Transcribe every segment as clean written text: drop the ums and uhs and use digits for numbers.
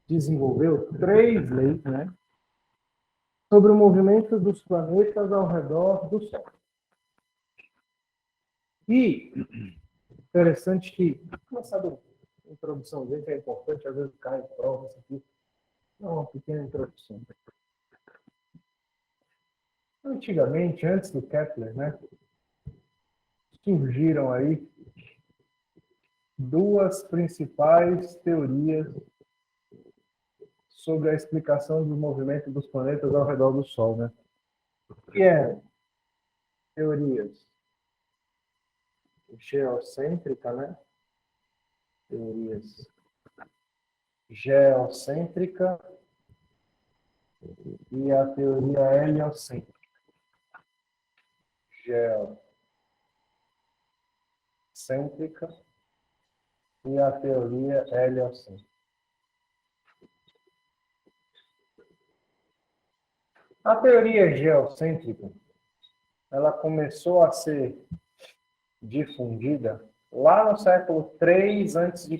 desenvolveu 3 leis, né, sobre o movimento dos planetas ao redor do Sol. E interessante que, começar a introdução dele, que é importante, às vezes cai em prova isso aqui. Não, uma pequena introdução. Antigamente, antes do Kepler, né, surgiram aí duas principais teorias sobre a explicação do movimento dos planetas ao redor do Sol, né? Que é teorias geocêntrica, né? Teorias geocêntrica e a teoria heliocêntrica. Geocêntrica e a teoria heliocêntrica. A teoria geocêntrica, ela começou a ser difundida lá no século 3 a.C.,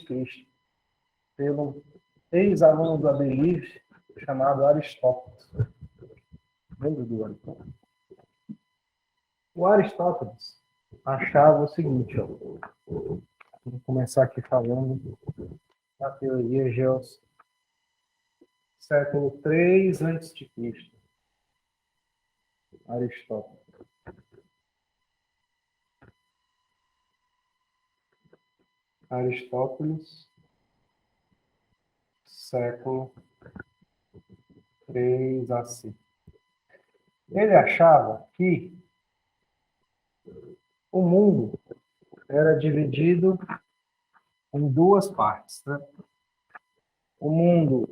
pelo ex-aluno da Belize, chamado Aristóteles. Lembra do Aristóteles? O Aristóteles achava o seguinte, ó, vou começar aqui falando da teoria geocêntrica. Século 3 a.C., Aristóteles. Aristóteles, século 3 a.C. Ele achava que o mundo era dividido em duas partes, né? O mundo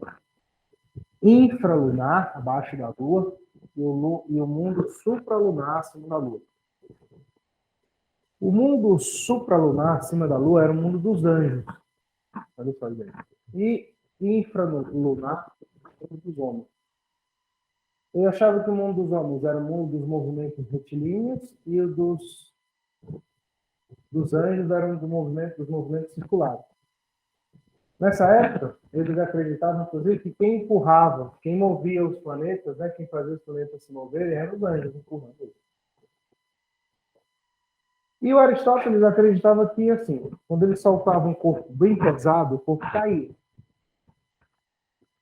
infralunar, abaixo da Lua, e o mundo supralunar, acima da Lua. O mundo supralunar, acima da Lua, era o mundo dos anjos. Olha só aí. E infralunar, o mundo dos homens. Eu achava que o mundo dos homens era o mundo dos movimentos retilíneos e o dos anjos era dos movimentos circulares. Nessa época, eles acreditavam, inclusive, que quem empurrava, quem movia os planetas, né, quem fazia os planetas se moverem, eram os anjos empurrando eles. E o Aristóteles acreditava que, assim, quando ele soltava um corpo bem pesado, o corpo caía.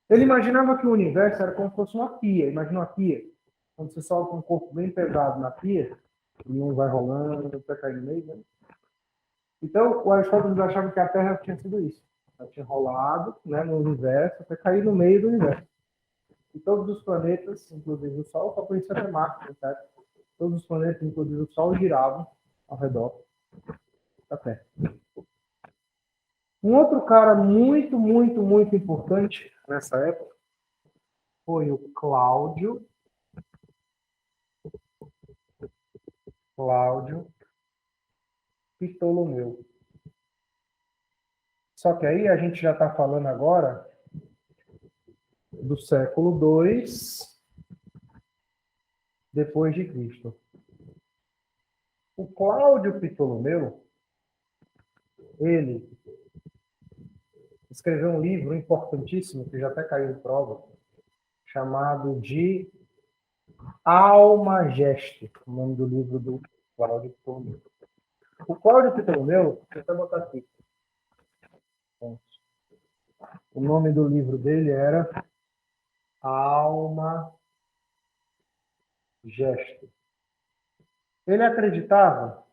Ele imaginava que o universo era como se fosse uma pia. Imagina uma pia. Quando você solta um corpo bem pesado na pia, e um vai rolando, até cair no meio, né? Então, o Aristóteles achava que a Terra tinha sido isso. Ela tinha rolado, né, no universo, até cair no meio do universo. E todos os planetas, inclusive o Sol, só por isso é Marte, certo? Todos os planetas, inclusive o Sol, giravam ao redor da Terra. Um outro cara muito, muito, muito importante nessa época foi o Cláudio Ptolomeu. Só que aí a gente já está falando agora do século II depois de Cristo. O Cláudio Ptolomeu, ele escreveu um livro importantíssimo, que já até caiu em prova, chamado de Almageste, o nome do livro do Cláudio Ptolomeu. O Cláudio Ptolomeu, deixa eu até botar aqui. O nome do livro dele era Almageste. Ele acreditava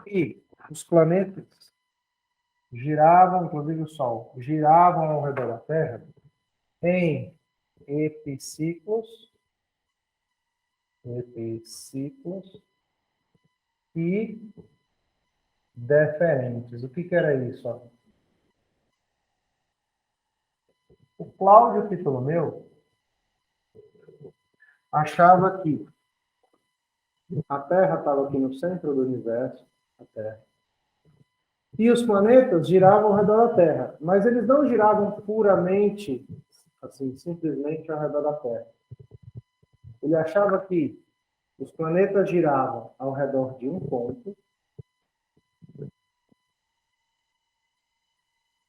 que os planetas giravam, inclusive o Sol, giravam ao redor da Terra em epiciclos e deferentes. O que era isso? O Cláudio Ptolomeu achava que a Terra estava aqui no centro do universo, a Terra, e os planetas giravam ao redor da Terra, mas eles não giravam puramente, assim, simplesmente ao redor da Terra. Ele achava que os planetas giravam ao redor de um ponto,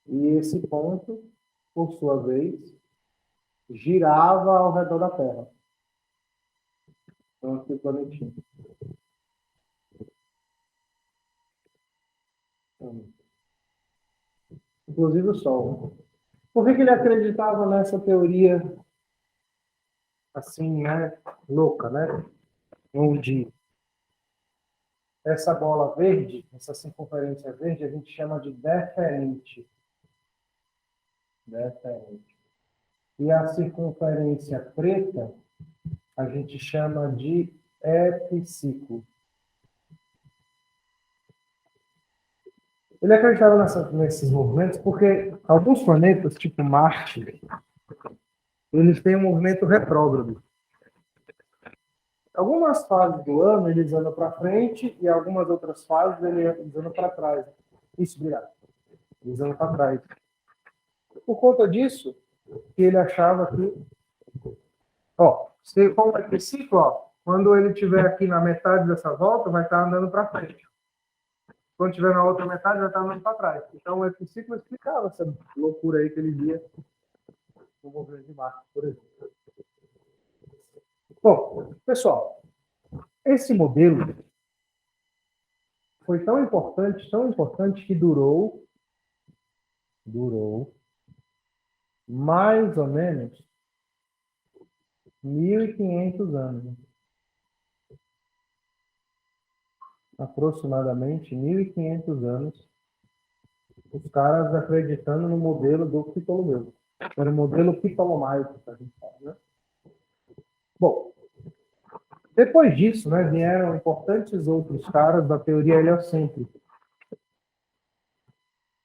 e esse ponto por sua vez, girava ao redor da Terra. Então, aqui o planetinha. Inclusive o Sol. Por que ele acreditava nessa teoria assim, né, louca, né? Onde essa bola verde, essa circunferência verde, a gente chama de deferente. Deferente. E a circunferência preta, a gente chama de epiciclo. Ele acreditava nesses movimentos porque alguns planetas, tipo Marte, eles têm um movimento retrógrado. Algumas fases do ano eles andam para frente e algumas outras fases eles andam para trás. Isso, obrigado. Eles andam para trás. Por conta disso, ele achava que, ó, se for esse ciclo, ó, quando ele estiver aqui na metade dessa volta, vai estar andando para frente. Quando estiver na outra metade, vai estar andando para trás. Então, esse ciclo explicava essa loucura aí que ele via no movimento de Marte, por exemplo. Bom, pessoal, esse modelo foi tão importante que durou mais ou menos 1.500 anos. Aproximadamente 1.500 anos, os caras acreditando no modelo do Ptolomeu. Era o modelo ptolomaico, que a gente fala, né? Bom, depois disso, né, vieram importantes outros caras da teoria heliocêntrica.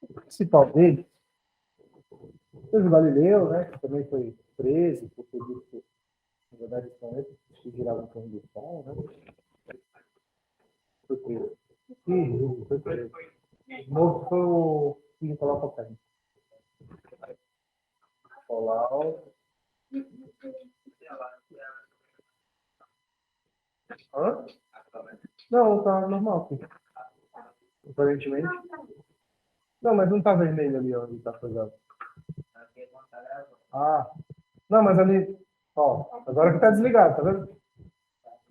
O principal deles foi o Galileu, né, que também foi preso por ter visto, na verdade, os planetas que giravam em torno do Sol, né? Foi preso. Sim, foi preso. O novo foi o Nicolau Copérnico. Nicolau. Hã? Não, tá normal aqui. Aparentemente. Não, mas não tá vermelho ali onde tá fazendo. Ah. Não, mas ali. Ó, agora que tá desligado, tá vendo?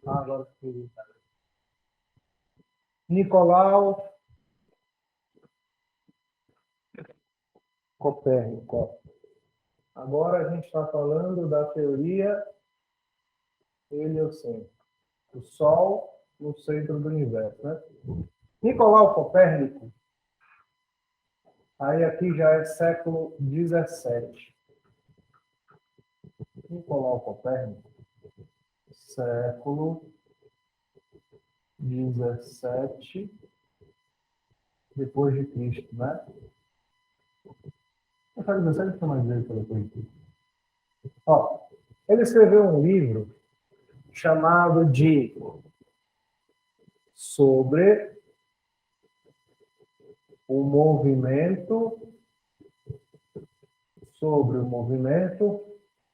Ah, agora que. Nicolau Copérnico. Agora a gente está falando da teoria heliocêntrica. O Sol no centro do universo, né? Nicolau Copérnico, aí aqui já é século XVII. Nicolau Copérnico, século XVII depois de Cristo, né? Eu falo 17 que mais vezes depois de Cristo. Ó, ele escreveu um livro chamado de Sobre o movimento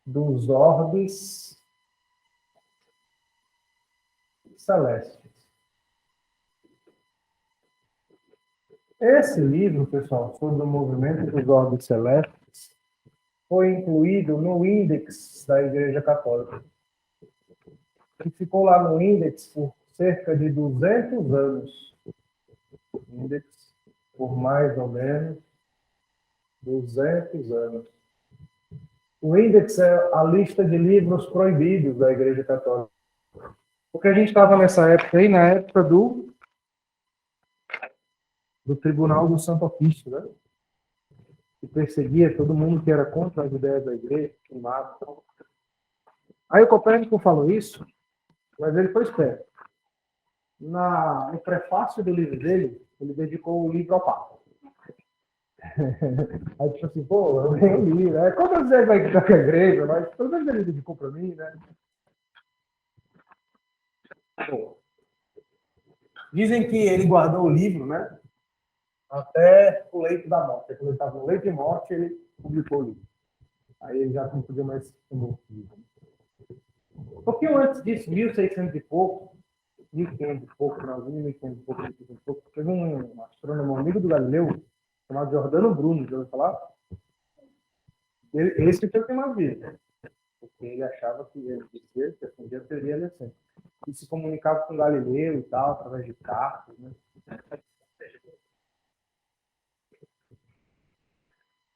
dos orbes celestes. Esse livro, pessoal, sobre o movimento dos orbes celestes, foi incluído no índex da Igreja Católica. E ficou lá no índex por cerca de 200 anos. Índex por mais ou menos 200 anos. O índex é a lista de livros proibidos da Igreja Católica. Porque a gente estava nessa época aí, na época do Tribunal do Santo Ofício, né? Que perseguia todo mundo que era contra as ideias da igreja, queimava. Aí o Copérnico falou isso, mas ele foi esperto. No prefácio do livro dele, ele dedicou o livro ao Papa. Aí tipo assim, pô, eu nem li, né? Quantas vezes vai quitar com a igreja, mas pelo menos ele dedicou para mim, né? Pô. Dizem que ele guardou o livro, né? Até o leito da morte. Quando ele estava no leito de morte, ele publicou o livro. Aí ele já não podia mais o livro. Um pouquinho antes disso, 1600 e pouco, 1500 e pouco, 1500 e pouco, 1500 e pouco, teve um astrônomo amigo do Galileu, chamado Giordano Bruno, já ouviu falar? Esse foi o que mais vi. Porque ele achava que ele defendia a teoria heliocêntrica. E se comunicava com Galileu e tal, através de cartas, né?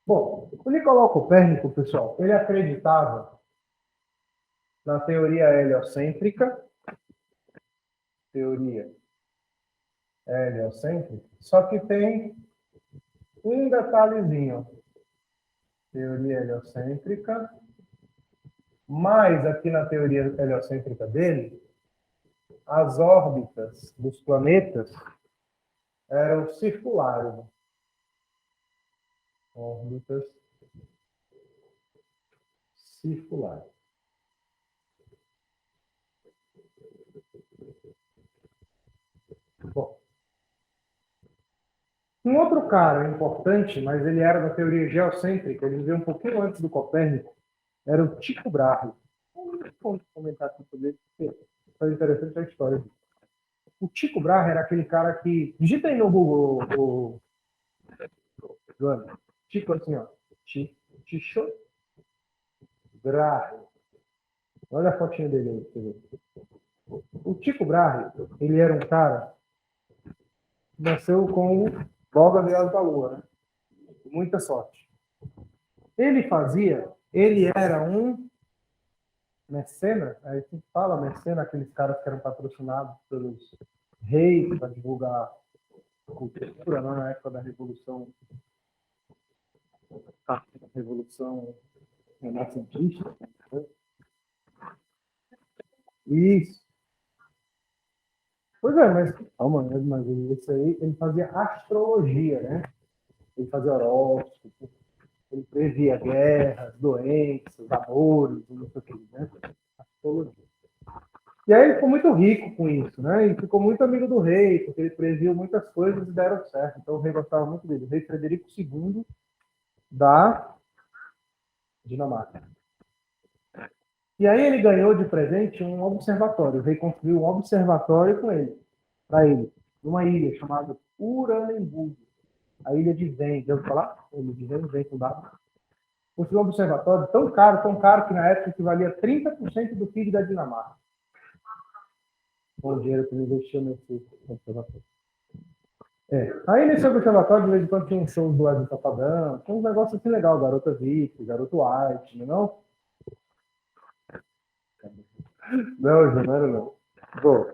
Bom, o Nicolau Copérnico, pessoal, ele acreditava na teoria heliocêntrica, só que tem um detalhezinho. Teoria heliocêntrica, mas aqui na teoria heliocêntrica dele, as órbitas dos planetas eram circulares. Órbitas circulares. Bom, um outro cara importante, mas ele era da teoria geocêntrica, ele veio um pouquinho antes do Copérnico, era o Tycho Brahe. Vamos comentar aqui sobre ele, porque foi interessante a história dele. O Tycho Brahe era aquele cara que... Digita aí no Google, Joana. Tycho assim, ó. Tycho Brahe. Olha a fotinha dele aí, você vê. O Tycho Brahe, ele era um cara que nasceu com boga virada para a lua, né? Muita sorte. Ele era um mecena, aí se fala mecena, aqueles caras que eram patrocinados pelos reis para divulgar cultura, né, na época da Revolução Renascentista. Né? Isso. Pois é, mas calma, mas isso aí, ele fazia astrologia, né? Ele fazia horóscopo, ele previa guerras, doenças, amores, não sei o que, né? Astrologia. E aí ele ficou muito rico com isso, né? E ficou muito amigo do rei, porque ele previu muitas coisas e deram certo. Então o rei gostava muito dele. O rei Frederico II da Dinamarca. E aí ele ganhou de presente um observatório. O rei construiu um observatório com ele, para ele, numa ilha chamada Uranienburg, a ilha de Ven. Já ouviu falar? Ilha de Ven com W. Construiu um observatório tão caro, que na época equivalia a 30% do PIB da Dinamarca. Com o dinheiro que ele investiu nesse observatório. Aí nesse observatório, de vez em quando, tinha um show do Wesley Safadão, tinha uns negócios assim legais, Garota VIP, Garoto White, não? Não, não era não. Bom,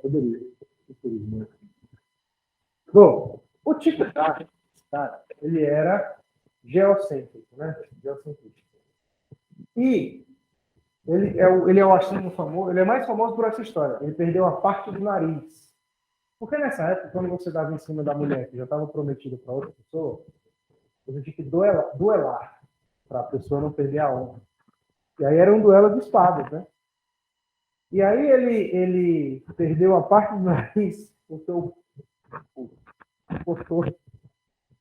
poderia. Bom, o Tycho Brahe, cara, ele era geocêntrico, né? Geocêntrico. E ele é o astrônomo famoso, ele é mais famoso por essa história. Ele perdeu a parte do nariz. Porque nessa época, quando você dava em cima da mulher que já estava prometida para outra pessoa, você tinha que duelar para a pessoa não perder a honra. E aí era um duelo de espadas, né? E aí ele perdeu a parte do nariz, porque cortou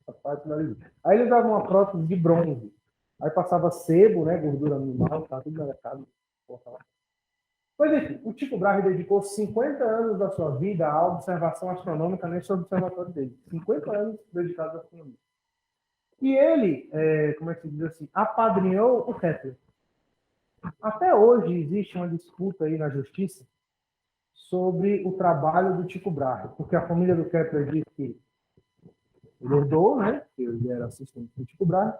a parte do nariz. Aí ele dava uma prótese de bronze. Aí passava sebo, né? Gordura animal, tá tudo mercado. Pois enfim, o Tycho Brahe dedicou 50 anos da sua vida à observação astronômica nesse observatório dele. 50 anos dedicados à astronomia. E ele, como é que se diz assim, apadrinhou o Kepler. Até hoje existe uma disputa aí na justiça sobre o trabalho do Tycho Brahe, porque a família do Kepler diz que ele herdou, né? Ele era assistente do Tycho Brahe,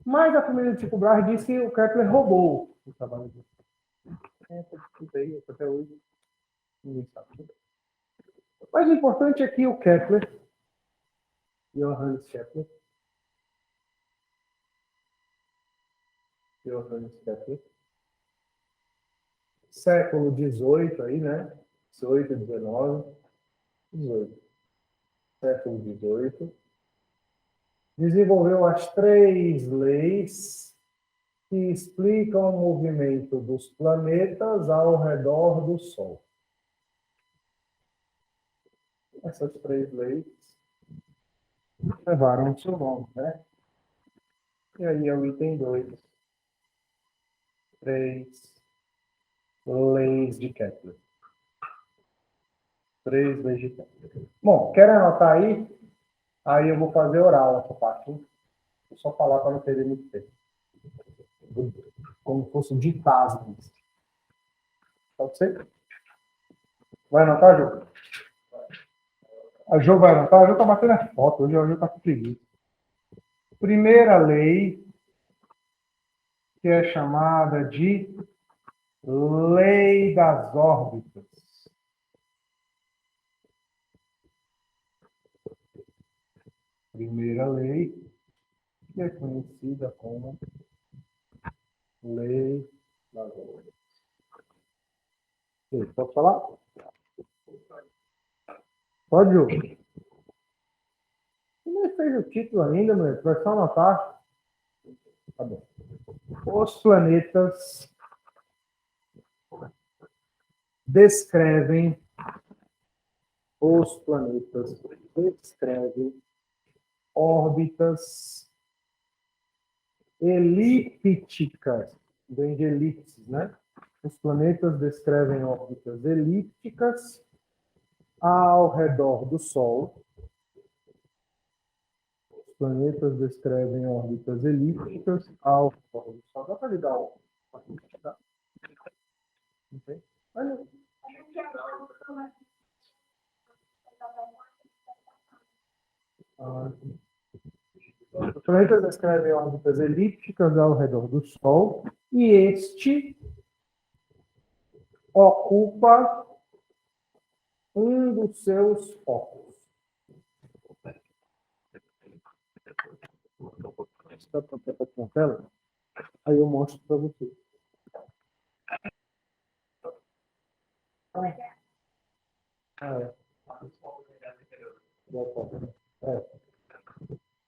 mas a família do Tycho Brahe diz que o Kepler roubou o trabalho dele. Essa disputa aí, até hoje, ninguém sabe. Mas o importante é que o Kepler, Johannes Kepler, século XVIII aí, né? 18, 19, 18. Século XVIII. Desenvolveu as 3 leis que explicam o movimento dos planetas ao redor do Sol. Essas 3 leis levaram o seu nome, né? E aí é o item 2. 3 leis de Kepler. 3 leis de Kepler. Bom, querem anotar aí? Aí eu vou fazer oral essa parte. Hein? Vou só falar para não perder muito tempo. Como se fosse ditar as linhas. Pode ser? Vai anotar, Jô? A Jô vai anotar? A Jô está batendo a foto. Hoje a Jô está com preguiça. Primeira lei, que é chamada de lei das órbitas. Primeira lei, que é conhecida como lei das órbitas. Posso falar? Pode, Jô? Você não fez o título ainda, meu. Vai só anotar. Tá bom. Os planetas descrevem órbitas elípticas, vem de elipses, né? Os planetas descrevem órbitas elípticas ao redor do Sol. Os planetas descrevem órbitas elípticas ao redor do Sol. Dá para ligar o... Não tem? Olha. Os planetas descrevem órbitas elípticas ao redor do Sol e este ocupa um dos seus focos. Está na tela? Aí eu mostro para você.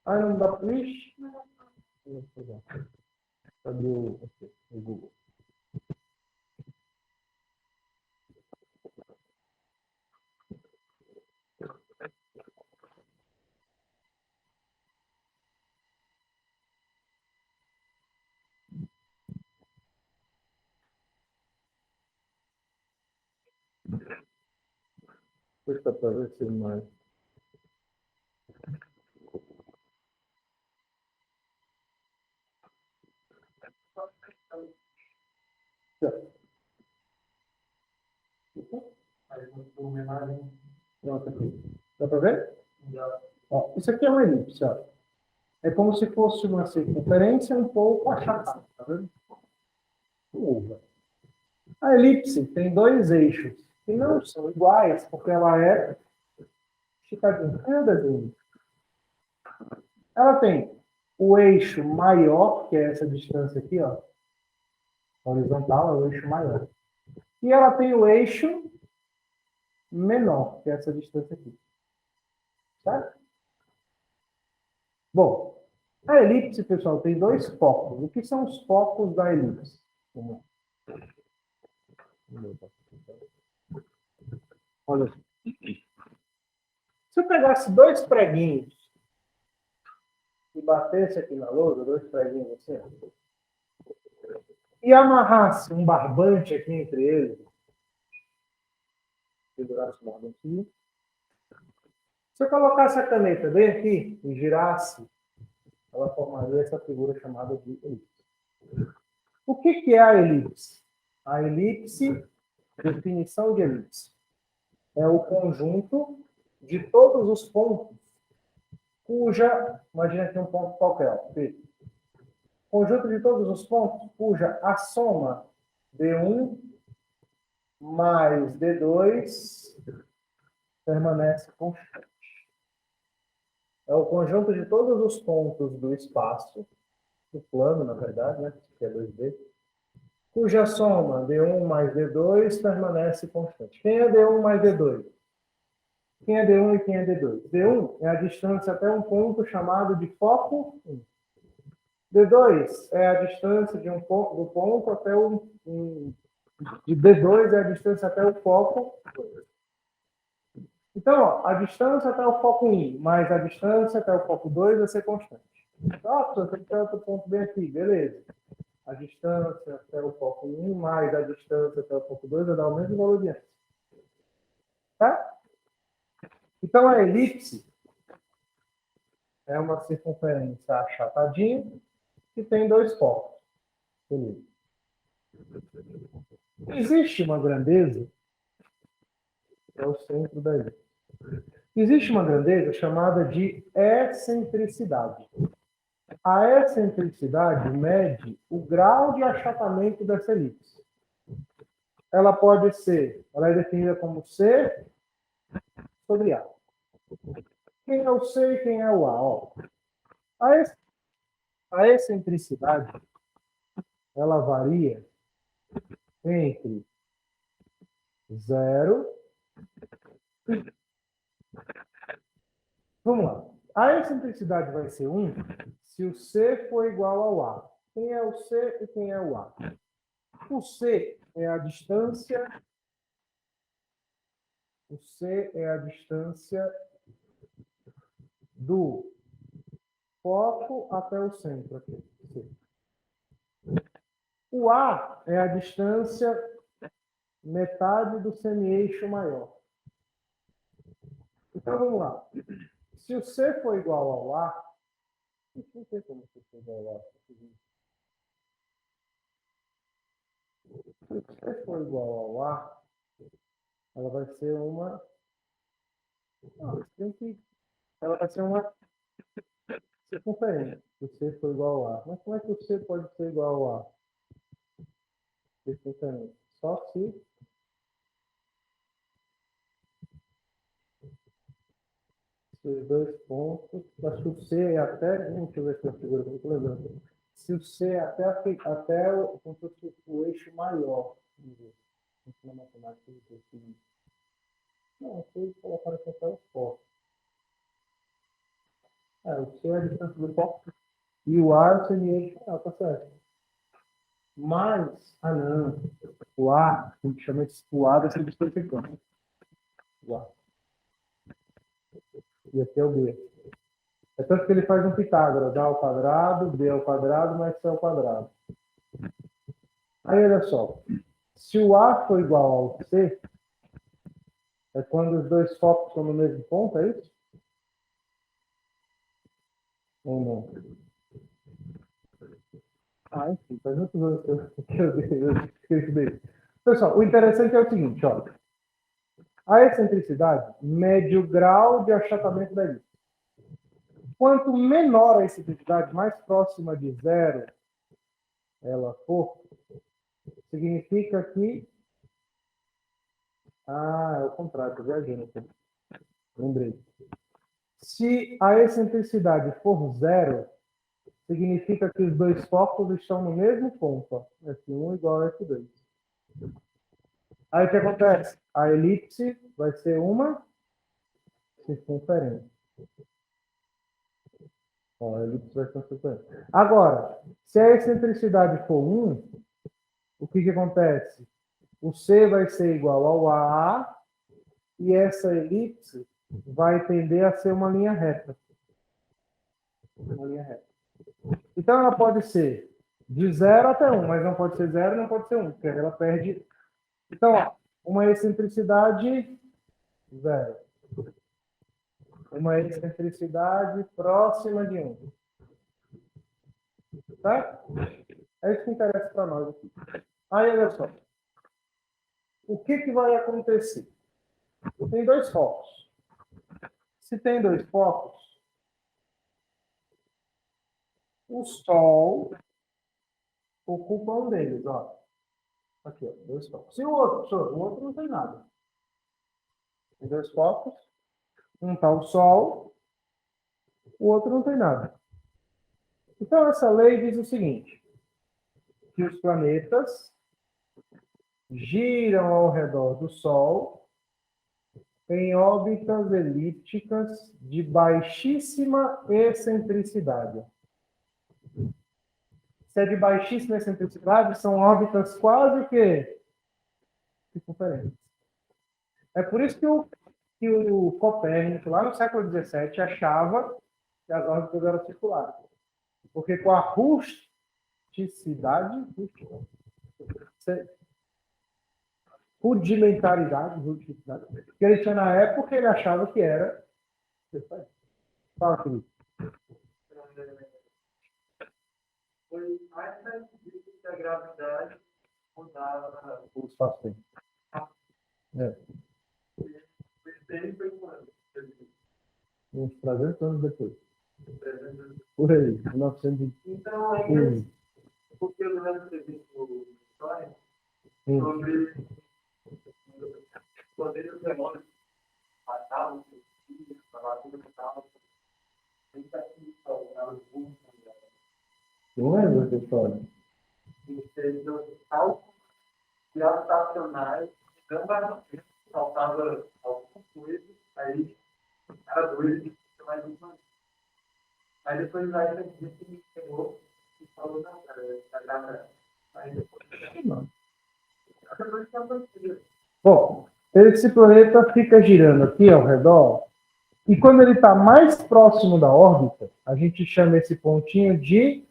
Não dá para isso? Cadê o Google? Deixa para ver se mais. Pronto aqui. Dá para ver? Ó, isso aqui é uma elipse. Ó. É como se fosse uma circunferência um pouco achatada. Tá vendo? Curva. A elipse tem dois eixos que não são iguais, porque ela é esticadinha. É o desenho. Ela tem o eixo maior, que é essa distância aqui, ó. Horizontal é o eixo maior. E ela tem o eixo menor, que é essa distância aqui. Certo? Bom, a elipse, pessoal, tem dois focos. O que são os focos da elipse? Olha, se eu pegasse dois preguinhos e batesse aqui na lousa, dois preguinhos assim, e amarrasse um barbante aqui entre eles, segurasse o barbante, se eu colocasse a caneta bem aqui e girasse, ela formaria essa figura chamada de elipse. O que é a elipse? A elipse, definição de elipse, é o conjunto de todos os pontos cuja, imagina aqui um ponto qualquer, P. Conjunto de todos os pontos cuja a soma D1 mais D2 permanece constante. É o conjunto de todos os pontos do espaço, do plano, na verdade, né? Que é 2D, cuja soma D1 mais D2 permanece constante. Quem é D1 mais D2? Quem é D1 e quem é D2? D1 é a distância até um ponto chamado de foco 1. D2 é a distância de do ponto até de D2 é a distância até o foco 2. Então, ó, a distância até o foco 1 mais a distância até o foco 2 vai ser constante. Então, você tem que ter outro ponto bem aqui, beleza. A distância até o foco 1 mais a distância até o foco 2 vai dar o mesmo valor de antes. Tá? Então, a elipse é uma circunferência achatadinha que tem dois focos. Beleza. Existe uma grandeza, é o centro da elipse. Existe uma grandeza chamada de excentricidade. A excentricidade mede o grau de achatamento dessa elipse. Ela é definida como C sobre A. Quem é o C e quem é o A? Ó, a excentricidade, ela varia entre 0 e... Vamos lá. A excentricidade vai ser 1 se o C for igual ao A. Quem é o C e quem é o A? O C é a distância... O C é a distância do foco até o centro. Aqui. O A é a distância metade do semi-eixo maior. Então, vamos lá. Se o C for igual ao A, não tem como C for igual ao A. Se o C for igual ao A, ela vai ser uma... Não, ela vai ser uma circunferência. Se o C for igual ao A. Mas como é que o C pode ser igual ao A? Circunferência. Só se... Os dois pontos, acho que o C é até, deixa eu ver se a figura que eu estou lembrando. Se o C é até o eixo maior, na matemática do seguinte. Não, se colocar aqui até o foco. O C é a distância do foco e o A é o semi-eixo maior, tá certo. Mas, não, o A, a gente chama o A dessa distância aqui, o A. E aqui é o B. É tanto que ele faz um Pitágoras, A ao quadrado, B ao quadrado, mais C ao quadrado. Aí, olha só. Se o A for igual ao C, é quando os dois focos estão no mesmo ponto, é isso? Ou não? Enfim, faz muitos anos que eu escrevi. Pessoal, o interessante é o seguinte, ó. A excentricidade mede o grau de achatamento da elipse. Quanto menor a excentricidade, mais próxima de zero ela for, significa que... é o contrário, estou viajando aqui. Lembrei. Se a excentricidade for zero, significa que os dois focos estão no mesmo ponto. Ó. F1 igual a F2. Aí o que acontece? A elipse vai ser uma circunferência. Ó, a elipse vai ser uma circunferência. Agora, se a excentricidade for 1, o que acontece? O C vai ser igual ao A e essa elipse vai tender a ser uma linha reta. Uma linha reta. Então, ela pode ser de 0 até 1, mas não pode ser 0 e não pode ser 1, porque ela perde... Então, ó, uma excentricidade 0. Uma excentricidade próxima de 1. Tá? É isso que interessa para nós aqui. Aí, olha só. O que vai acontecer? Tem dois focos. Se tem dois focos, o Sol ocupa um deles, ó. Aqui, ó, dois focos. Se o outro não tem nada. Tem dois focos. Um está o Sol, o outro não tem nada. Então, essa lei diz o seguinte, que os planetas giram ao redor do Sol em órbitas elípticas de baixíssima excentricidade. Se é de baixíssima excentricidade, são órbitas quase que circunferentes. É por isso que o Copérnico, lá no século XVII, achava que as órbitas eram circulares. Porque com a rudimentaridade, que ele tinha na época, ele achava que era... Fala, Felipe. Foi mais que a gravidade mudava o espaço-tempo. o tempo e quando? Uns 300 anos depois. Por aí, 1915. Então, aí, porque eu lembro de ter visto história sobre poder dos demônios passavam, tudo que estava. Não lembro dessa história. Então, cálculos gravitacionais, faltava alguma coisa, aí era doido, mais uma. Aí depois vai ter que me pegou e falou, não, cara, tá gravando. Aí depois. Não. Bom, esse planeta fica girando aqui ao redor, e quando ele está mais próximo da órbita, a gente chama esse pontinho de,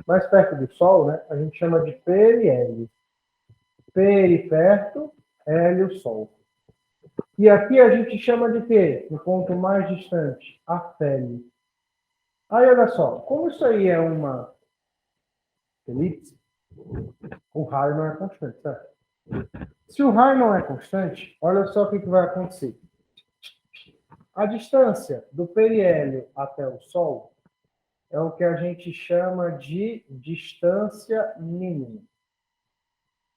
mais perto do Sol, né? A gente chama de periélio. Perto, hélio, Sol. E aqui a gente chama de quê? No ponto mais distante, afélio. Aí, olha só, como isso aí é uma elipse, o raio não é constante, certo? Se o raio não é constante, olha só o que vai acontecer. A distância do periélio até o Sol é o que a gente chama de distância mínima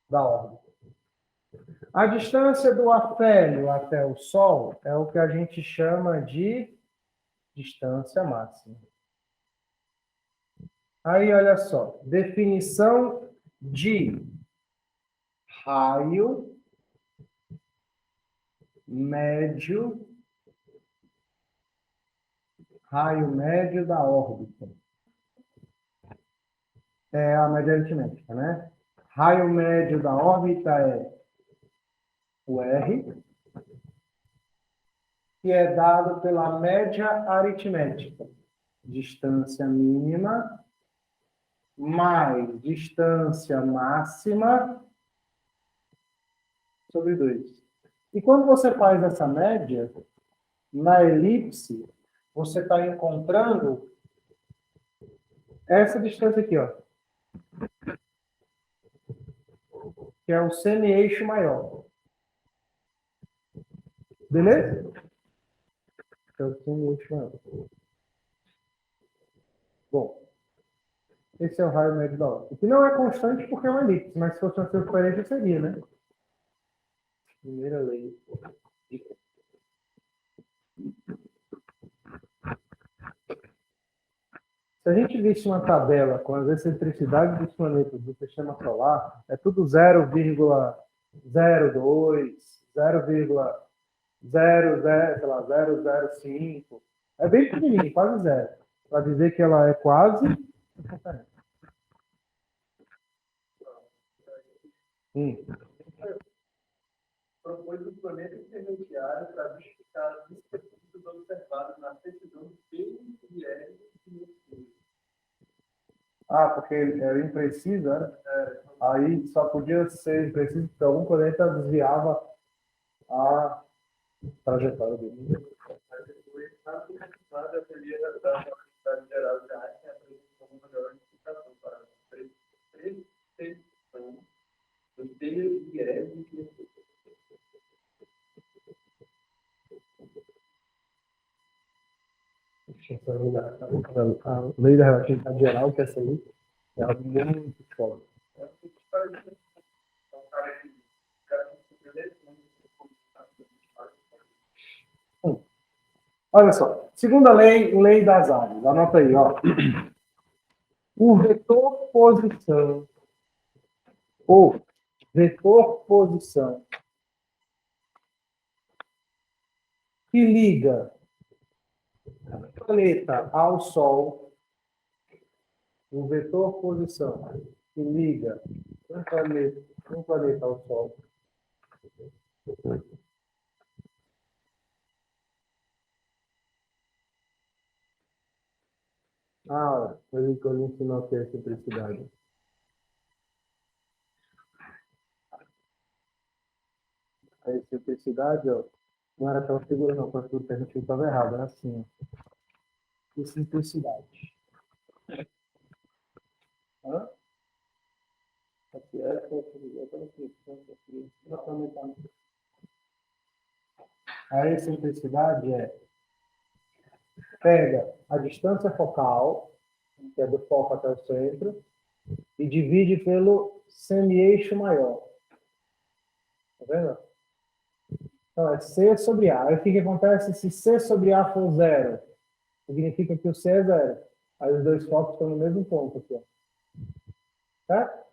da órbita. A distância do afélio até o Sol é o que a gente chama de distância máxima. Aí, olha só, definição de raio médio da órbita. É a média aritmética, né? Raio médio da órbita é o R, que é dado pela média aritmética. Distância mínima mais distância máxima sobre 2. E quando você faz essa média, na elipse, você está encontrando essa distância aqui, ó, que é o semi-eixo maior. Beleza? Que é o semi-eixo maior. Bom, esse é o raio médio da órbita. Que não é constante porque é uma elipse, mas se fosse uma circunferência seria, né? Primeira lei. Se a gente visse uma tabela com as excentricidades dos planetas do sistema solar, é tudo 0,02, 0,005. É bem pequenininho, quase zero. Para dizer que ela é quase. Propôs o planeta intermediário para justificar os específicos observados na certidão do periélio e Mercúrio. Ah, porque era impreciso, né? Aí só podia ser impreciso porque algum planeta desviava a trajetória dele. Mas depois, nada a teoria da relatividade geral de Einstein apresentou uma melhor justificação para a prescrição do periélio e Mercúrio. A lei da relatividade geral, que essa aí, é algo muito forte. Olha só, segunda lei, lei das áreas. Anota aí, ó. O vetor posição, ou vetor posição, que liga o planeta ao Sol, o vetor posição que liga um planeta ao Sol, ele ensinou aqui a simplicidade. A simplicidade, ó, não era aquela figura, não, a figura que a gente estava errada, era assim, ó. de simplicidade. Hã? Aqui é a excentricidade pega a distância focal, que é do foco até o centro, e divide pelo semi-eixo maior. Tá vendo? Então, é C sobre A. Aí o que acontece se C sobre A for zero? Significa que o C é zero. Aí os dois focos estão no mesmo ponto aqui. Ó. Certo?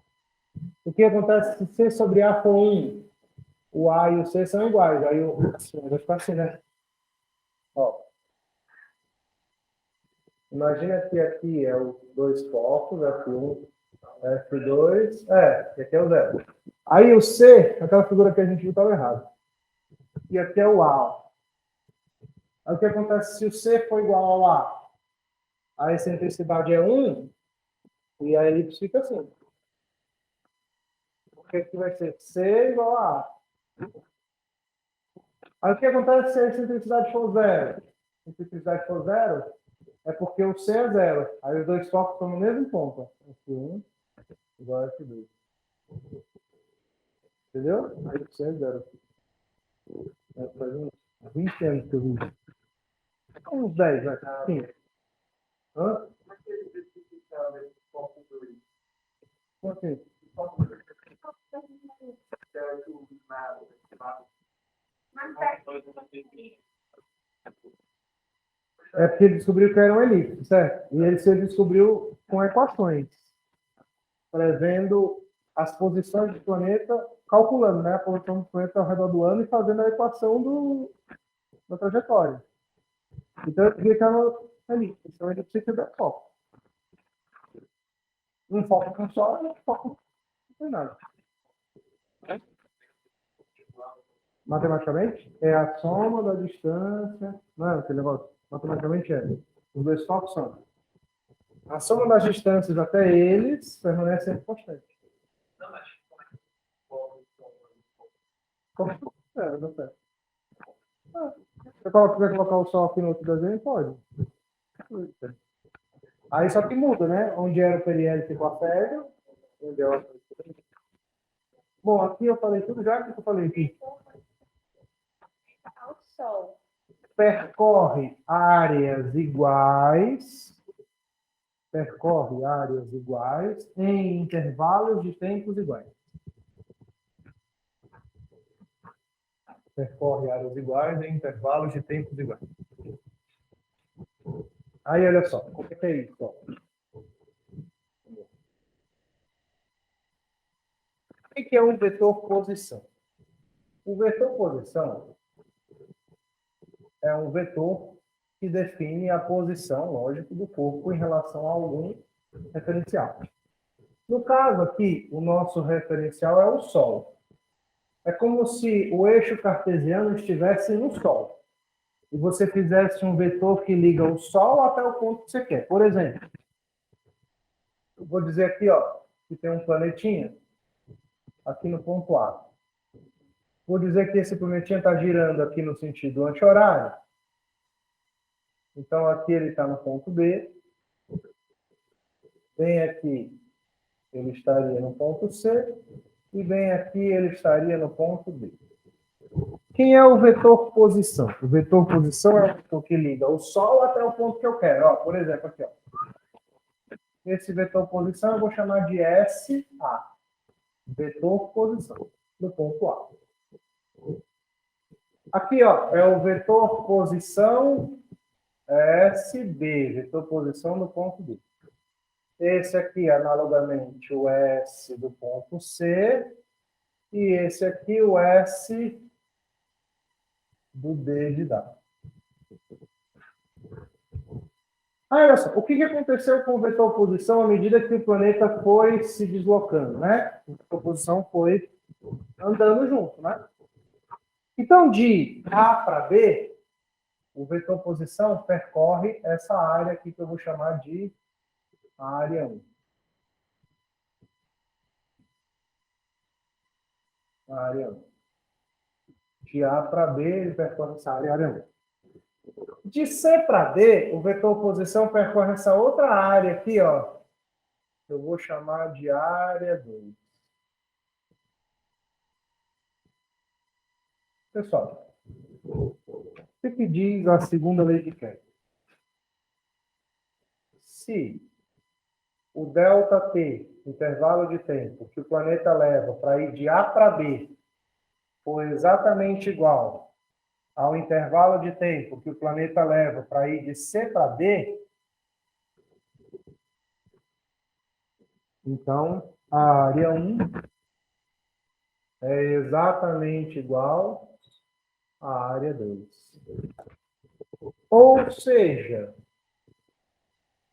O que acontece se C sobre A for 1? O A e o C são iguais. Aí vai ficar assim, né? Ó. Imagina que aqui é os dois focos, F1, F2, e aqui é o zero. Aí o C, aquela figura que a gente viu estava errada. E aqui é o A. Ó. Aí o que acontece se o C for igual ao A? A excentricidade é 1, e a elipse fica assim. Porque aqui vai ser C igual a A. Aí o que acontece se a excentricidade for zero? Se a excentricidade for zero, é porque o C é zero. Aí os dois focos estão no mesmo ponto. F1 igual a F2. Entendeu? Aí o C é zero. Faz uns 20 anos que eu vi. Uns 10, vai. Sim. Hã? Como assim? É porque ele descobriu que era uma elipse, certo? E ele se descobriu com equações, prevendo as posições do planeta, calculando, né, a posição do planeta ao redor do ano e fazendo a equação da trajetória. Então, eu queria que era uma elipse. Então, ele precisa dar foco. Um foco com sol e um foco não tem nada. Matematicamente, é a soma da distância. Não é aquele negócio? Matematicamente é. Os dois focos são. A soma das distâncias até eles permanece sempre constante. Não certo. Você quer colocar o sol aqui no outro desenho? Pode. Aí só que muda, né? Onde era o periélite com a pedra. Onde é o... Bom, aqui eu falei tudo já. O que eu falei aqui? Ao sol. Percorre áreas iguais. Percorre áreas iguais em intervalos de tempos iguais. Percorre áreas iguais em intervalos de tempos iguais. Aí, olha só, o que é isso? Ó? O que é um vetor posição? O vetor posição é um vetor que define a posição, lógico, do corpo em relação a algum referencial. No caso aqui, o nosso referencial é o Sol. É como se o eixo cartesiano estivesse no Sol. E você fizesse um vetor que liga o Sol até o ponto que você quer. Por exemplo, eu vou dizer aqui, ó, que tem um planetinha aqui no ponto A. Vou dizer que esse planetinha está girando aqui no sentido anti-horário. Então, aqui ele está no ponto B. Bem aqui, ele estaria no ponto C. E bem aqui, ele estaria no ponto D. Quem é o vetor posição? O vetor posição é o vetor que liga o Sol até o ponto que eu quero. Ó, por exemplo, aqui. Ó. Esse vetor posição eu vou chamar de SA. Vetor posição, do ponto A. Aqui, ó, é o vetor posição SB, vetor posição do ponto B. Esse aqui, analogamente, o S do ponto C. E esse aqui, o S do D de dado. Olha só, o que aconteceu com o vetor posição à medida que o planeta foi se deslocando, né? O vetor posição foi andando junto, né? Então, de A para B, o vetor posição percorre essa área aqui que eu vou chamar de área 1. Área 1. De A para B, ele percorre essa área 1. De C para D, o vetor posição percorre essa outra área aqui, ó. Eu vou chamar de área 2. Pessoal, o que diz a segunda lei de Kepler? Se o ΔT, intervalo de tempo que o planeta leva para ir de A para B, for exatamente igual ao intervalo de tempo que o planeta leva para ir de C para D, então a área 1 é exatamente igual à área 2. Ou seja,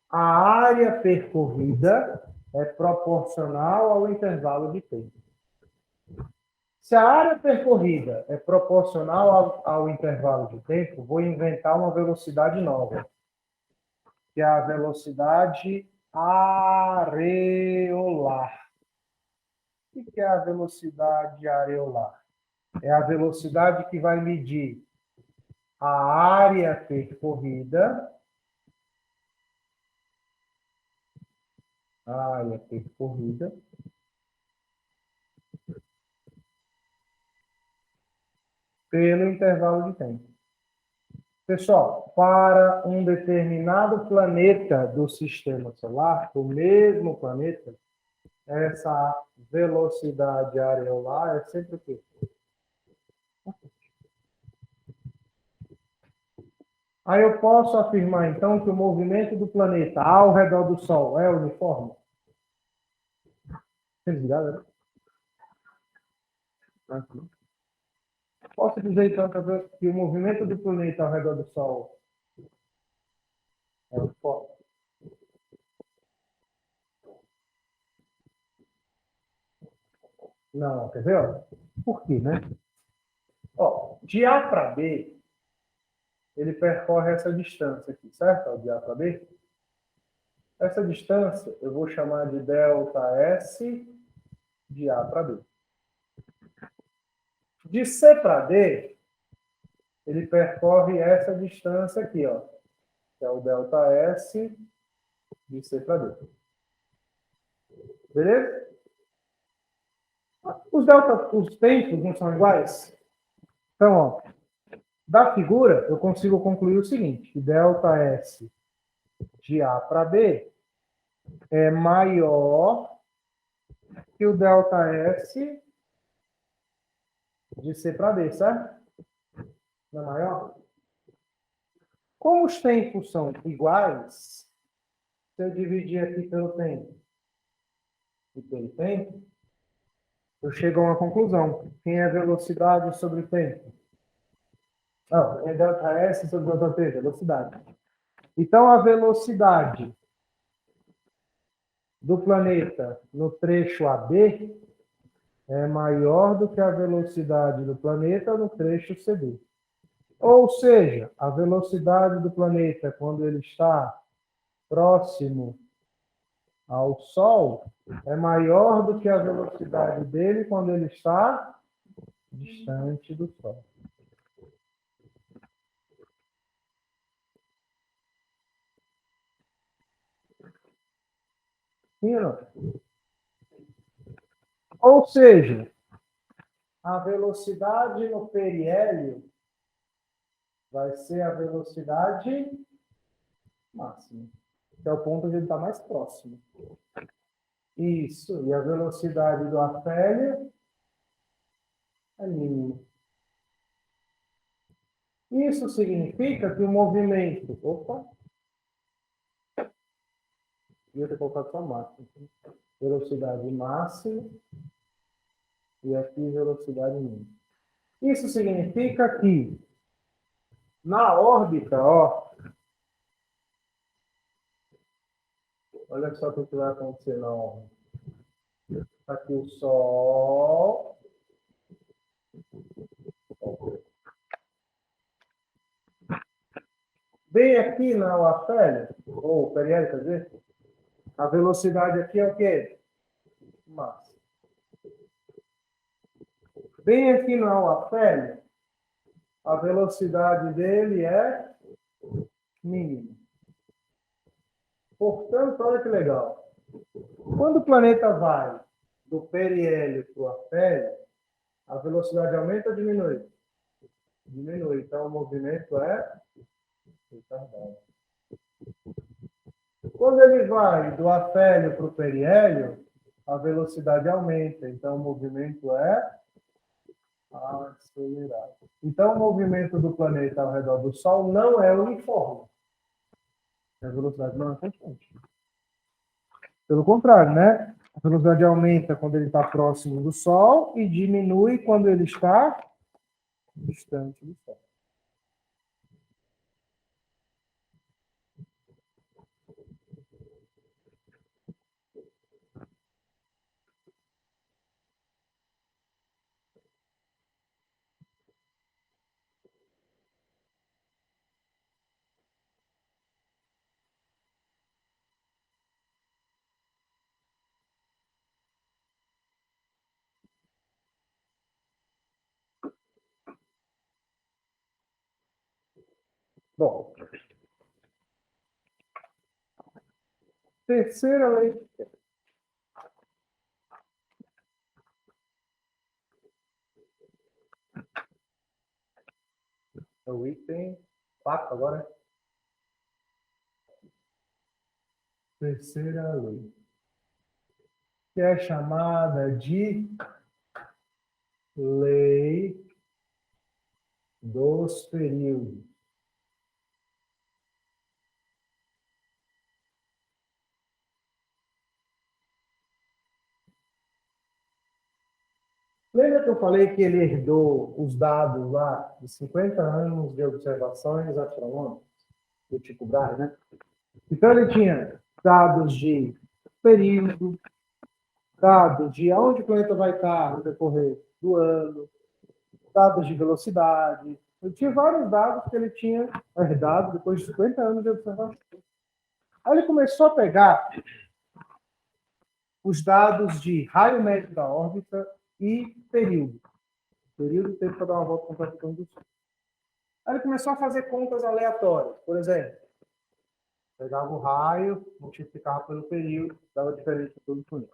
a área percorrida é proporcional ao intervalo de tempo. Se a área percorrida é proporcional ao intervalo de tempo, vou inventar uma velocidade nova, que é a velocidade areolar. O que é a velocidade areolar? É a velocidade que vai medir a área percorrida, pelo intervalo de tempo. Pessoal, para um determinado planeta do sistema solar, o mesmo planeta, essa velocidade areolar é sempre o quê? Aí eu posso afirmar, então, que o movimento do planeta ao redor do Sol é uniforme? Posso dizer, então, que o movimento do planeta ao redor do Sol é uniforme? Não, quer ver? Por quê, né? Ó, de A para B, ele percorre essa distância aqui, certo? De A para B. Essa distância eu vou chamar de ΔS de A para B. De C para D, ele percorre essa distância aqui, ó, que é o ΔS de C para D. Beleza? Os tempos não são iguais? Então, ó, da figura, eu consigo concluir o seguinte, que ΔS de A para B é maior que o ΔS de C para D, certo? Não é maior? Como os tempos são iguais, se eu dividir aqui pelo tempo e pelo tempo, eu chego a uma conclusão. Quem é velocidade sobre tempo? Não, é ΔS sobre ΔT, velocidade. Então, a velocidade do planeta no trecho AB é maior do que a velocidade do planeta no trecho CD. Ou seja, a velocidade do planeta quando ele está próximo ao Sol é maior do que a velocidade dele quando ele está distante do Sol. Sim ou não? Ou seja, a velocidade no periélio vai ser a velocidade máxima, que é o ponto onde ele está mais próximo. Isso, e a velocidade do afélio é mínima. Isso significa que o movimento... Opa! Devia ter colocado só máximo. Velocidade máxima e aqui velocidade mínima. Isso significa que na órbita, ó, olha só o que vai acontecer na órbita. Aqui o Sol. Bem aqui na afélio, ou periélio, quer dizer, a velocidade aqui é o quê? Máxima. Bem aqui no afélio, a velocidade dele é mínimo. Portanto, olha que legal. Quando o planeta vai do periélio para o afélio, a velocidade aumenta ou diminui? Diminui. Então, o movimento é retardado. Quando ele vai do afélio para o periélio, a velocidade aumenta. Então, o movimento é acelerado. Então, o movimento do planeta ao redor do Sol não é uniforme. A velocidade não é constante. Pelo contrário, né? A velocidade aumenta quando ele está próximo do Sol e diminui quando ele está distante do Sol. Bom, terceira lei. É o item 4 agora. Terceira lei. Que é chamada de lei dos períodos. Lembra que eu falei que ele herdou os dados lá de 50 anos de observações astronômicas do Tycho Brahe, né? Então ele tinha dados de período, dados de aonde o planeta vai estar no decorrer do ano, dados de velocidade. Ele tinha vários dados que ele tinha herdado depois de 50 anos de observação. Aí ele começou a pegar os dados de raio médio da órbita e período. Período teve para dar uma volta completa do Sol. Aí ele começou a fazer contas aleatórias. Por exemplo, pegava o raio, multiplicava pelo período, dava diferença para todo o planeta.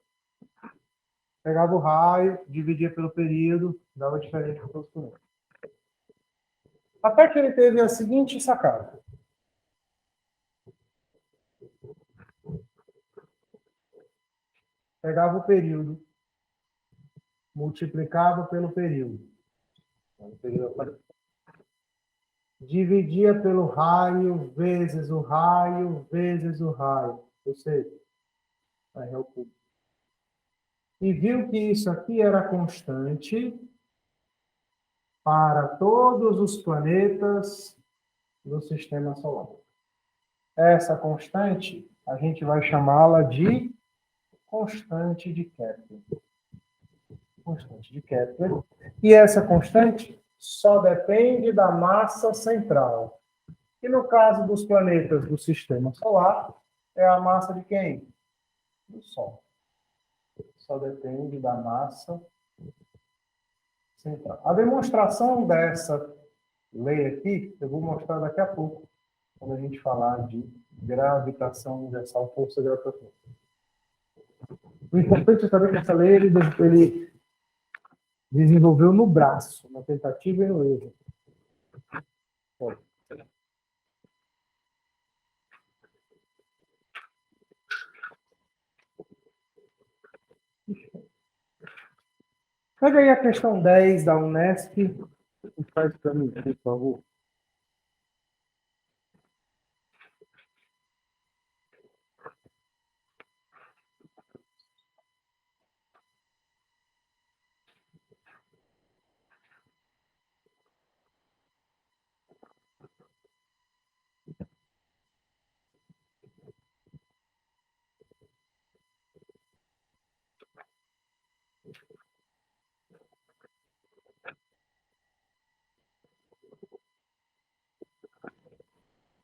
Pegava o raio, dividia pelo período, dava diferença para todos os planetas. Até que ele teve a seguinte sacada. Pegava o período, multiplicava pelo período. Dividia pelo raio, vezes o raio, vezes o raio. Ou seja, aí é o cubo. E viu que isso aqui era constante para todos os planetas do Sistema Solar. Essa constante, a gente vai chamá-la de constante de Kepler. Constante de Kepler. E essa constante só depende da massa central. E no caso dos planetas do Sistema Solar, é a massa de quem? Do Sol. Só depende da massa central. A demonstração dessa lei aqui, eu vou mostrar daqui a pouco, quando a gente falar de gravitação universal, força gravitacional. O importante é saber que essa lei ele desenvolveu no braço, na tentativa e no erro. Pega aí a questão 10 da Unesp e faz para mim, por favor.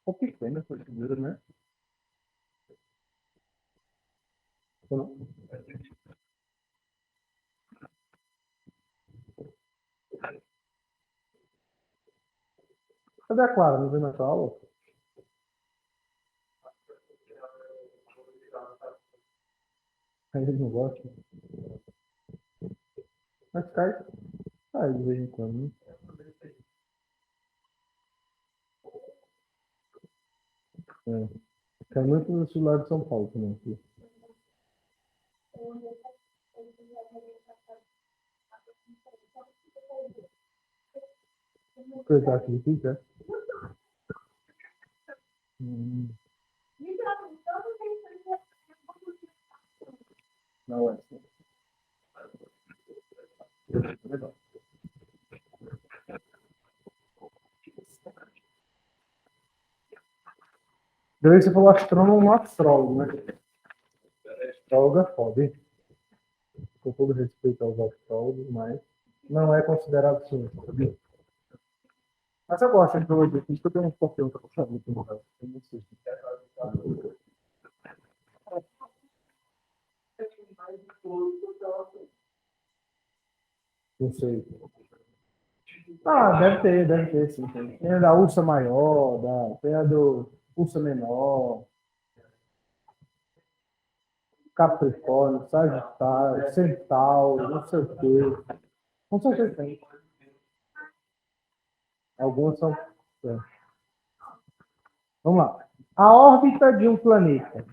Ficou pequena essa figura, né? Não. Cadê a Clara? Não vem na sua aula? Aí ele não gosta. Mas cai de vez em quando, né? É. Cai muito no celular de São Paulo também. Aqui. Coisa aqui, fica. Não é assim. Legal. Daí você falou astrônomo, astrólogo, né? Astrólogo é foda, hein? Com todo respeito aos astrólogos, mas não é considerado ciência, sabia? Mas eu gosto de biologia, por isso que eu tenho um pouquinho para puxar muito no caso. Não sei. Ah, deve ter, sim. Tem a da ursa maior, tem a do ursa menor, Capricórnio, Sagitário, Centauro, não sei o quê. Com certeza tem. Algumas são. É. Vamos lá. A órbita de um planeta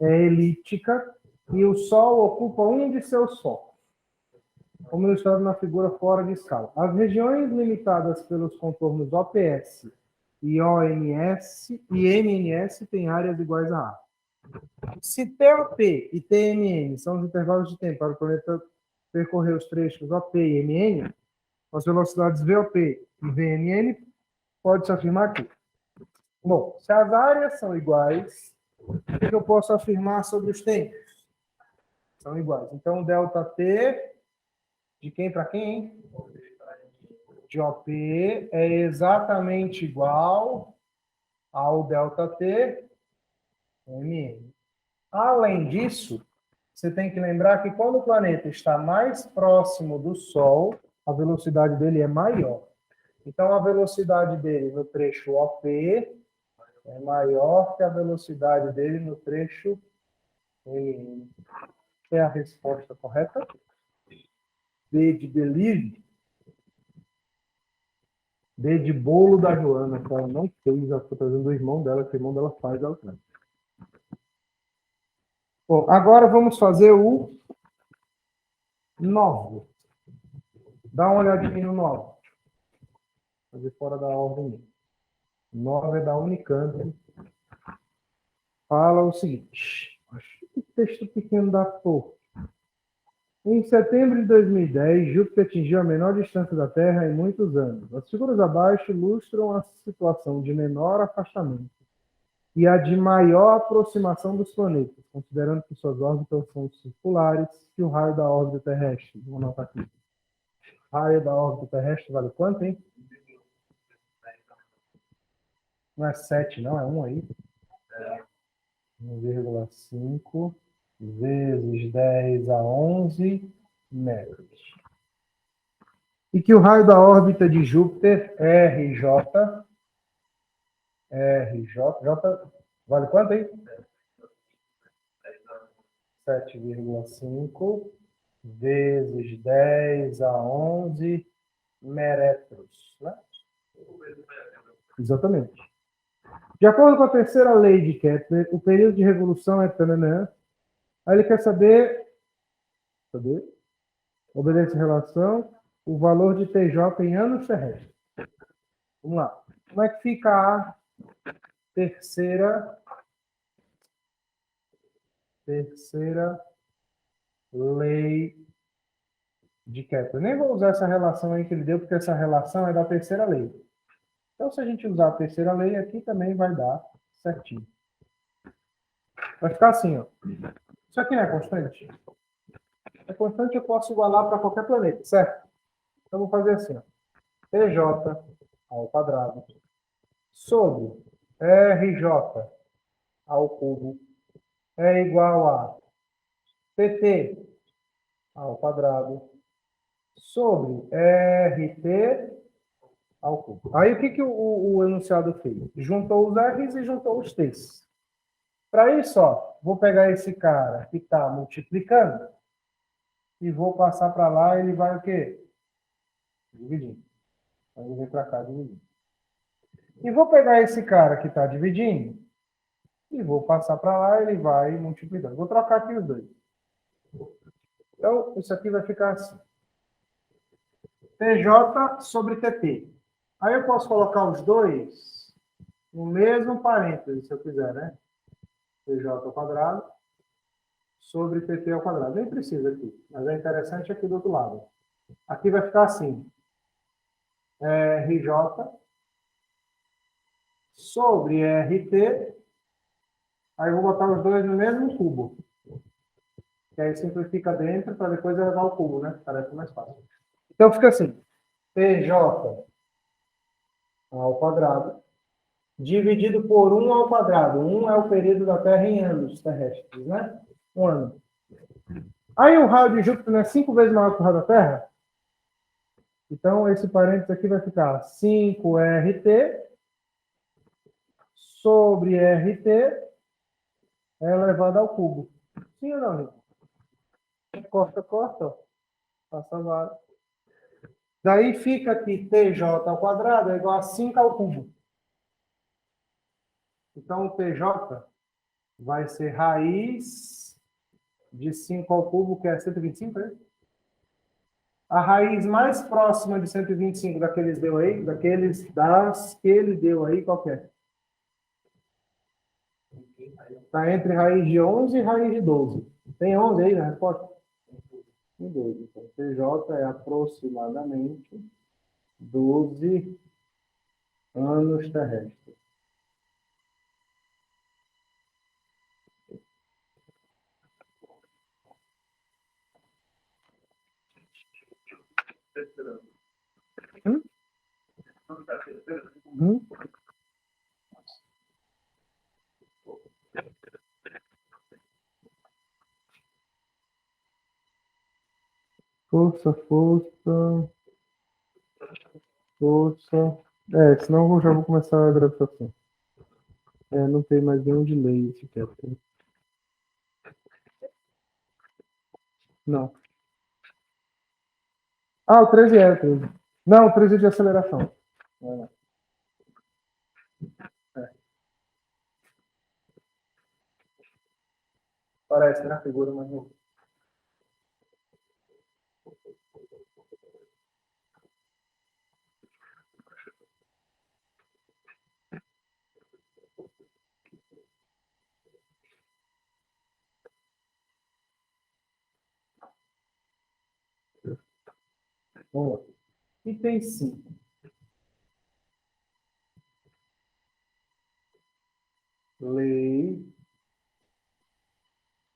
é elíptica e o Sol ocupa um de seus focos, como ilustrado na figura fora de escala. As regiões limitadas pelos contornos OPS e OMS e MNS têm áreas iguais a A. Se TOP e TMN são os intervalos de tempo para o planeta percorrer os trechos OP e MN, as velocidades VOP e VNN, pode-se afirmar que, bom, se as áreas são iguais, o que eu posso afirmar sobre os tempos? São iguais. Então, ΔT, de quem para quem, hein? De OP é exatamente igual ao ΔT MN. Além disso, você tem que lembrar que quando o planeta está mais próximo do Sol, a velocidade dele é maior. Então, a velocidade dele no trecho OP é maior que a velocidade dele no trecho MN. É a resposta correta? B de believe. B de bolo da Joana, que ela não fez, ela ficou trazendo do irmão dela, que o irmão dela faz, ela faz. Bom, agora vamos fazer o 9. Dá uma olhadinha no 9. Fazer fora da ordem. 9 é da Unicamp. Fala o seguinte. Acho que texto pequeno da torre. Em setembro de 2010, Júpiter atingiu a menor distância da Terra em muitos anos. As figuras abaixo ilustram a situação de menor afastamento e a de maior aproximação dos planetas, considerando que suas órbitas são circulares e o raio da órbita terrestre. Vamos anotar aqui. O raio da órbita terrestre vale quanto, hein? Não é 7, não, é 1 aí. 1,5 vezes 10 a 11 metros. E que o raio da órbita de Júpiter, RJ, vale quanto aí? 7,5 vezes 10 a 11 meretros, né? Exatamente. De acordo com a terceira lei de Kepler, o período de revolução é tananã. Aí ele quer saber, obedece a relação, o valor de TJ em anos terrestres. Vamos lá. Como é que fica a terceira lei de Kepler? Nem vou usar essa relação aí que ele deu, porque essa relação é da terceira lei. Então, se a gente usar a terceira lei aqui, também vai dar certinho. Vai ficar assim, ó. Isso aqui não é constante? É constante, eu posso igualar para qualquer planeta, certo? Então, vou fazer assim, ó. TJ ao quadrado sobre RJ ao cubo é igual a PT ao quadrado sobre RT ao cubo. Aí, o que o enunciado fez? Juntou os R's e juntou os T's. Para isso, ó, vou pegar esse cara que está multiplicando e vou passar para lá, ele vai o quê? Dividindo. Então, ele vem para cá dividindo. E vou pegar esse cara que está dividindo e vou passar para lá, ele vai multiplicando. Vou trocar aqui os dois. Então, isso aqui vai ficar assim. TJ sobre TT. Aí eu posso colocar os dois no mesmo parênteses, se eu quiser, né? TJ ao quadrado sobre TT ao quadrado. Nem precisa aqui, mas é interessante aqui do outro lado. Aqui vai ficar assim. RJ sobre RT. Aí eu vou botar os dois no mesmo cubo. Que aí simplifica dentro para depois elevar o cubo, né? Parece mais fácil. Então fica assim. TJ ao quadrado dividido por 1 ao quadrado. 1 é o período da Terra em anos terrestres, né? 1 ano. Aí o raio de Júpiter não é 5 vezes maior que o raio da Terra? Então, esse parênteses aqui vai ficar 5RT sobre RT elevado ao cubo. Sim ou não, gente? Corta, ó. Passa a vara. Daí fica aqui TJ ao quadrado é igual a 5 ao cubo. Então, o TJ vai ser raiz de 5 ao cubo, que é 125, né? A raiz mais próxima de 125 daqueles deu aí, das que ele deu aí, qual que é? Está entre raiz de 11 e raiz de 12. Tem 11 aí na resposta? Tem 12. Então, TJ é aproximadamente 12 anos terrestres. Hum? Força, força, força. Senão eu já vou começar a gravitação. Não tem mais nenhum delay sequer. Não. Ah, o 13 é o 13. Não, o 13 é de aceleração. Parece, né? Figura, mas não. Vamos lá. Item 5. Lei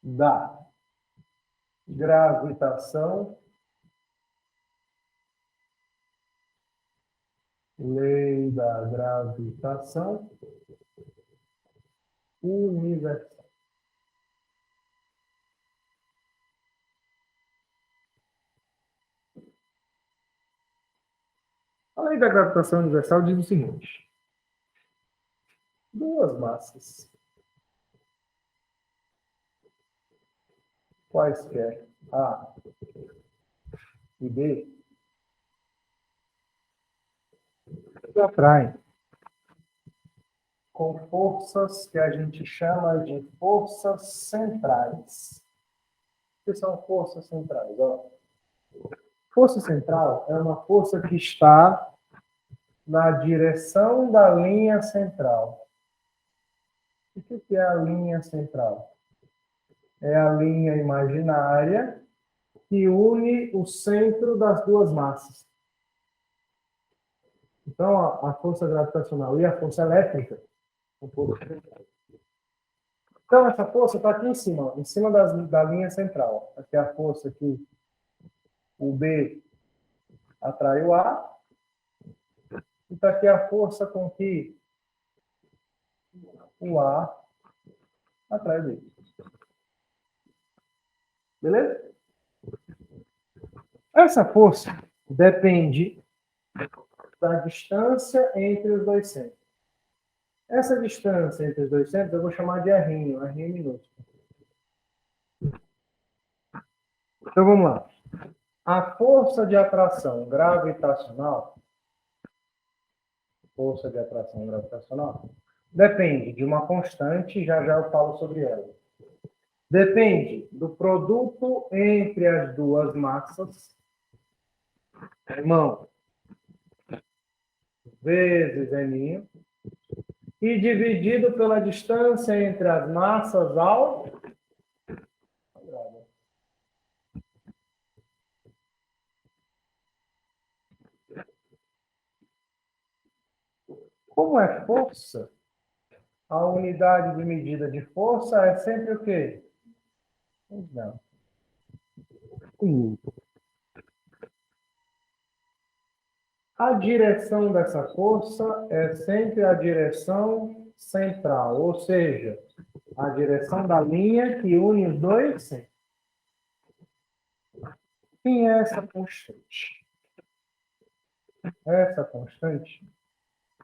da gravitação. Lei da gravitação universal. A lei da gravitação universal diz o seguinte: duas massas quaisquer A e B se atraem com forças que a gente chama de forças centrais. O que são forças centrais? Ó, força central é uma força que está na direção da linha central. O que é a linha central? É a linha imaginária que une o centro das duas massas. Então, a força gravitacional e a força elétrica são forças centrais. Então, essa força está aqui em cima da linha central. Aqui é a força que o B atrai o A. E está aqui a força com que o A atrai o B. Beleza? Essa força depende da distância entre os dois centros. Essa distância entre os dois centros eu vou chamar de R', R minúsculo. Então vamos lá. A força de atração gravitacional, depende de uma constante, já já eu falo sobre ela. Depende do produto entre as duas massas, irmão, vezes M, e dividido pela distância entre as massas ao quadrado. Como é força, a unidade de medida de força é sempre o quê? Não. A direção dessa força é sempre a direção central, ou seja, a direção da linha que une os dois centros. Quem é essa constante? Essa constante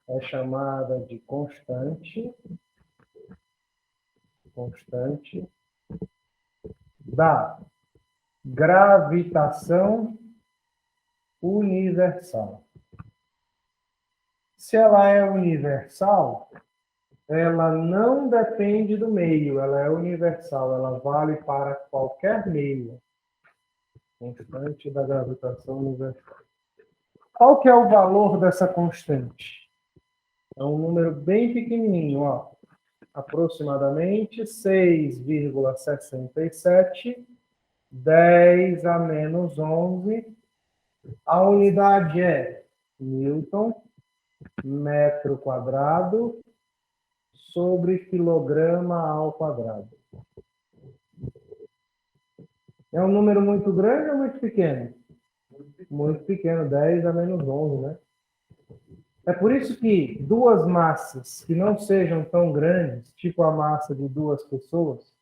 é chamada de constante da gravitação universal. Se ela é universal, ela não depende do meio, ela é universal, ela vale para qualquer meio. Constante da gravitação universal. Qual que é o valor dessa constante? É um número bem pequenininho, ó. Aproximadamente 6,67, 10 a menos 11. A unidade é Newton, metro quadrado, sobre quilograma ao quadrado. É um número muito grande ou muito pequeno? Muito pequeno, 10 a menos 11, né? É por isso que duas massas que não sejam tão grandes, tipo a massa de duas pessoas,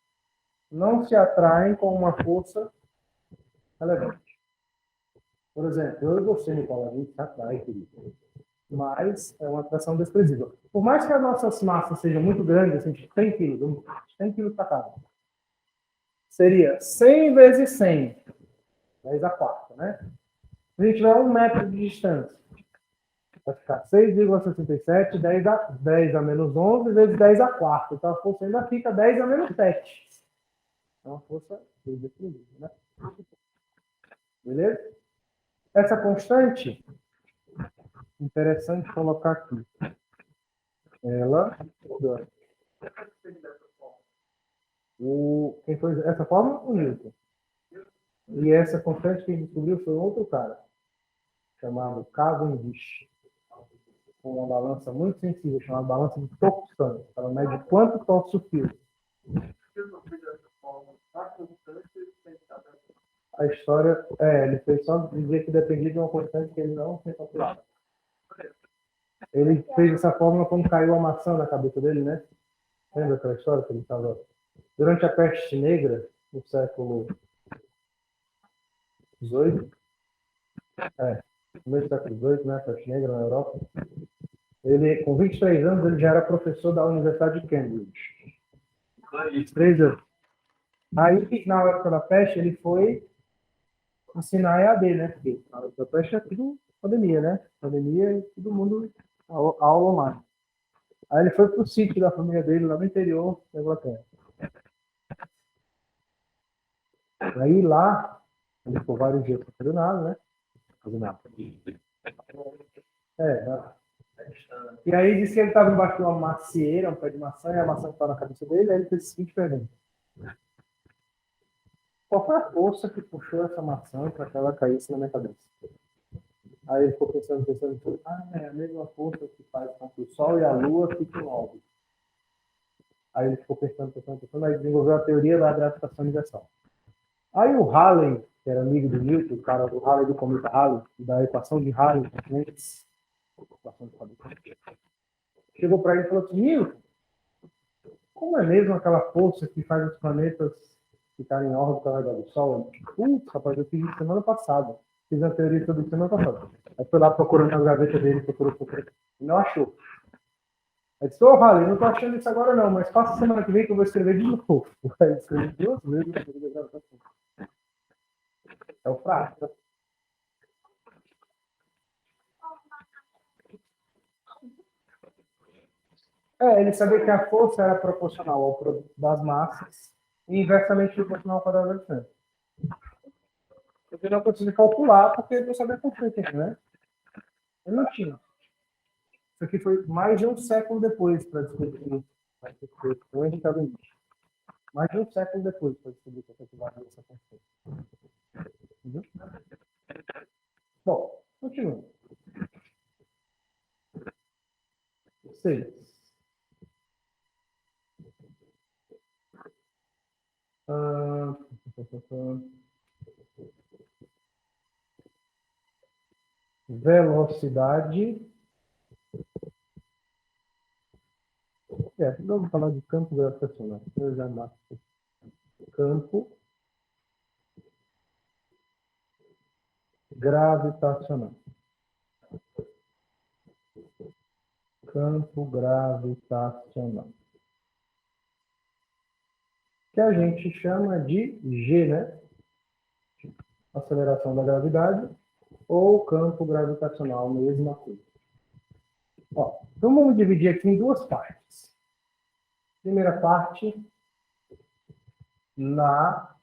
não se atraem com uma força relevante. Por exemplo, eu e você, Nicola, a gente se atrai, querido. Mas é uma atração desprezível. Por mais que as nossas massas sejam muito grandes, assim, 100 quilos, 100 quilos para cada. Seria 100 vezes 100, 10 a quarta, né? Se a gente tiver 1 metro de distância, vai ficar 6,67, 10 a menos 11, vezes 10 a quarta. Então a força ainda fica 10 a menos 7. É uma força desprezível, né? Beleza? Essa constante, interessante colocar aqui. Ela... Quem foi essa forma? O Newton. E essa constante que ele descobriu foi outro cara, chamado Cavendish, com uma balança muito sensível, chamada balança de torção. Ela mede quanto torce o fio. A história, ele fez só dizer que dependia de uma constante que ele não tinha calculado. Ele fez essa fórmula quando caiu a maçã na cabeça dele, né? Lembra aquela história que ele estava... Durante a peste negra, no século XVIII, no meio do século XVIII, né, a peste negra na Europa, ele, com 23 anos, ele já era professor da Universidade de Cambridge. 23 anos. Aí, na época da peste, ele foi ensinar EAD, né? Porque na época da peste é tudo pandemia, né? Pandemia e todo mundo aula online. Aí ele foi pro sítio da família dele, lá no interior da Inglaterra. Aí lá, ele ficou vários dias não fazendo nada, né? Fazendo nada. E aí disse que ele estava embaixo de uma macieira, um pé de maçã, e a maçã estava na cabeça dele, aí ele fez o seguinte pergunta. Qual foi a força que puxou essa maçã para que ela caísse na minha cabeça? Aí ele ficou pensando, é a mesma força que faz com que o Sol e a Lua fiquem em órbita. Aí ele ficou pensando, aí desenvolveu a teoria da gravitação universal. Aí o Halley, que era amigo do Newton, o cara do Halley, do cometa Halley, da equação de Halley, chegou para ele e falou assim, Newton, como é mesmo aquela força que faz os planetas ficarem em órbita ao redor do Sol? Putz, rapaz, eu fiz isso semana passada. Fiz a teoria toda semana passada. Aí foi lá procurando nas gavetas dele, procurou. E não achou. Aí disse, ô, Rally, não tô achando isso agora não, mas passa semana que vem que eu vou escrever de novo. Aí escrevi 2 vezes. É o fraco. Ele sabia que a força era proporcional ao produto das massas e inversamente proporcional ao quadrado da distância. Eu não consegui calcular porque eu não sabia conceito, né? Eu não tinha. Isso aqui foi mais de um século depois para descobrir o Henry Cavendish. Mais de um século depois para descobrir que essa variação conceito. Entendeu? Bom, continua. 6. Velocidade. Vamos falar de campo gravitacional. Eu já marco. Campo gravitacional. Campo gravitacional. Que a gente chama de G, né? Aceleração da gravidade ou campo gravitacional, mesma coisa. Ó, então vamos dividir aqui em 2 partes. Primeira parte, na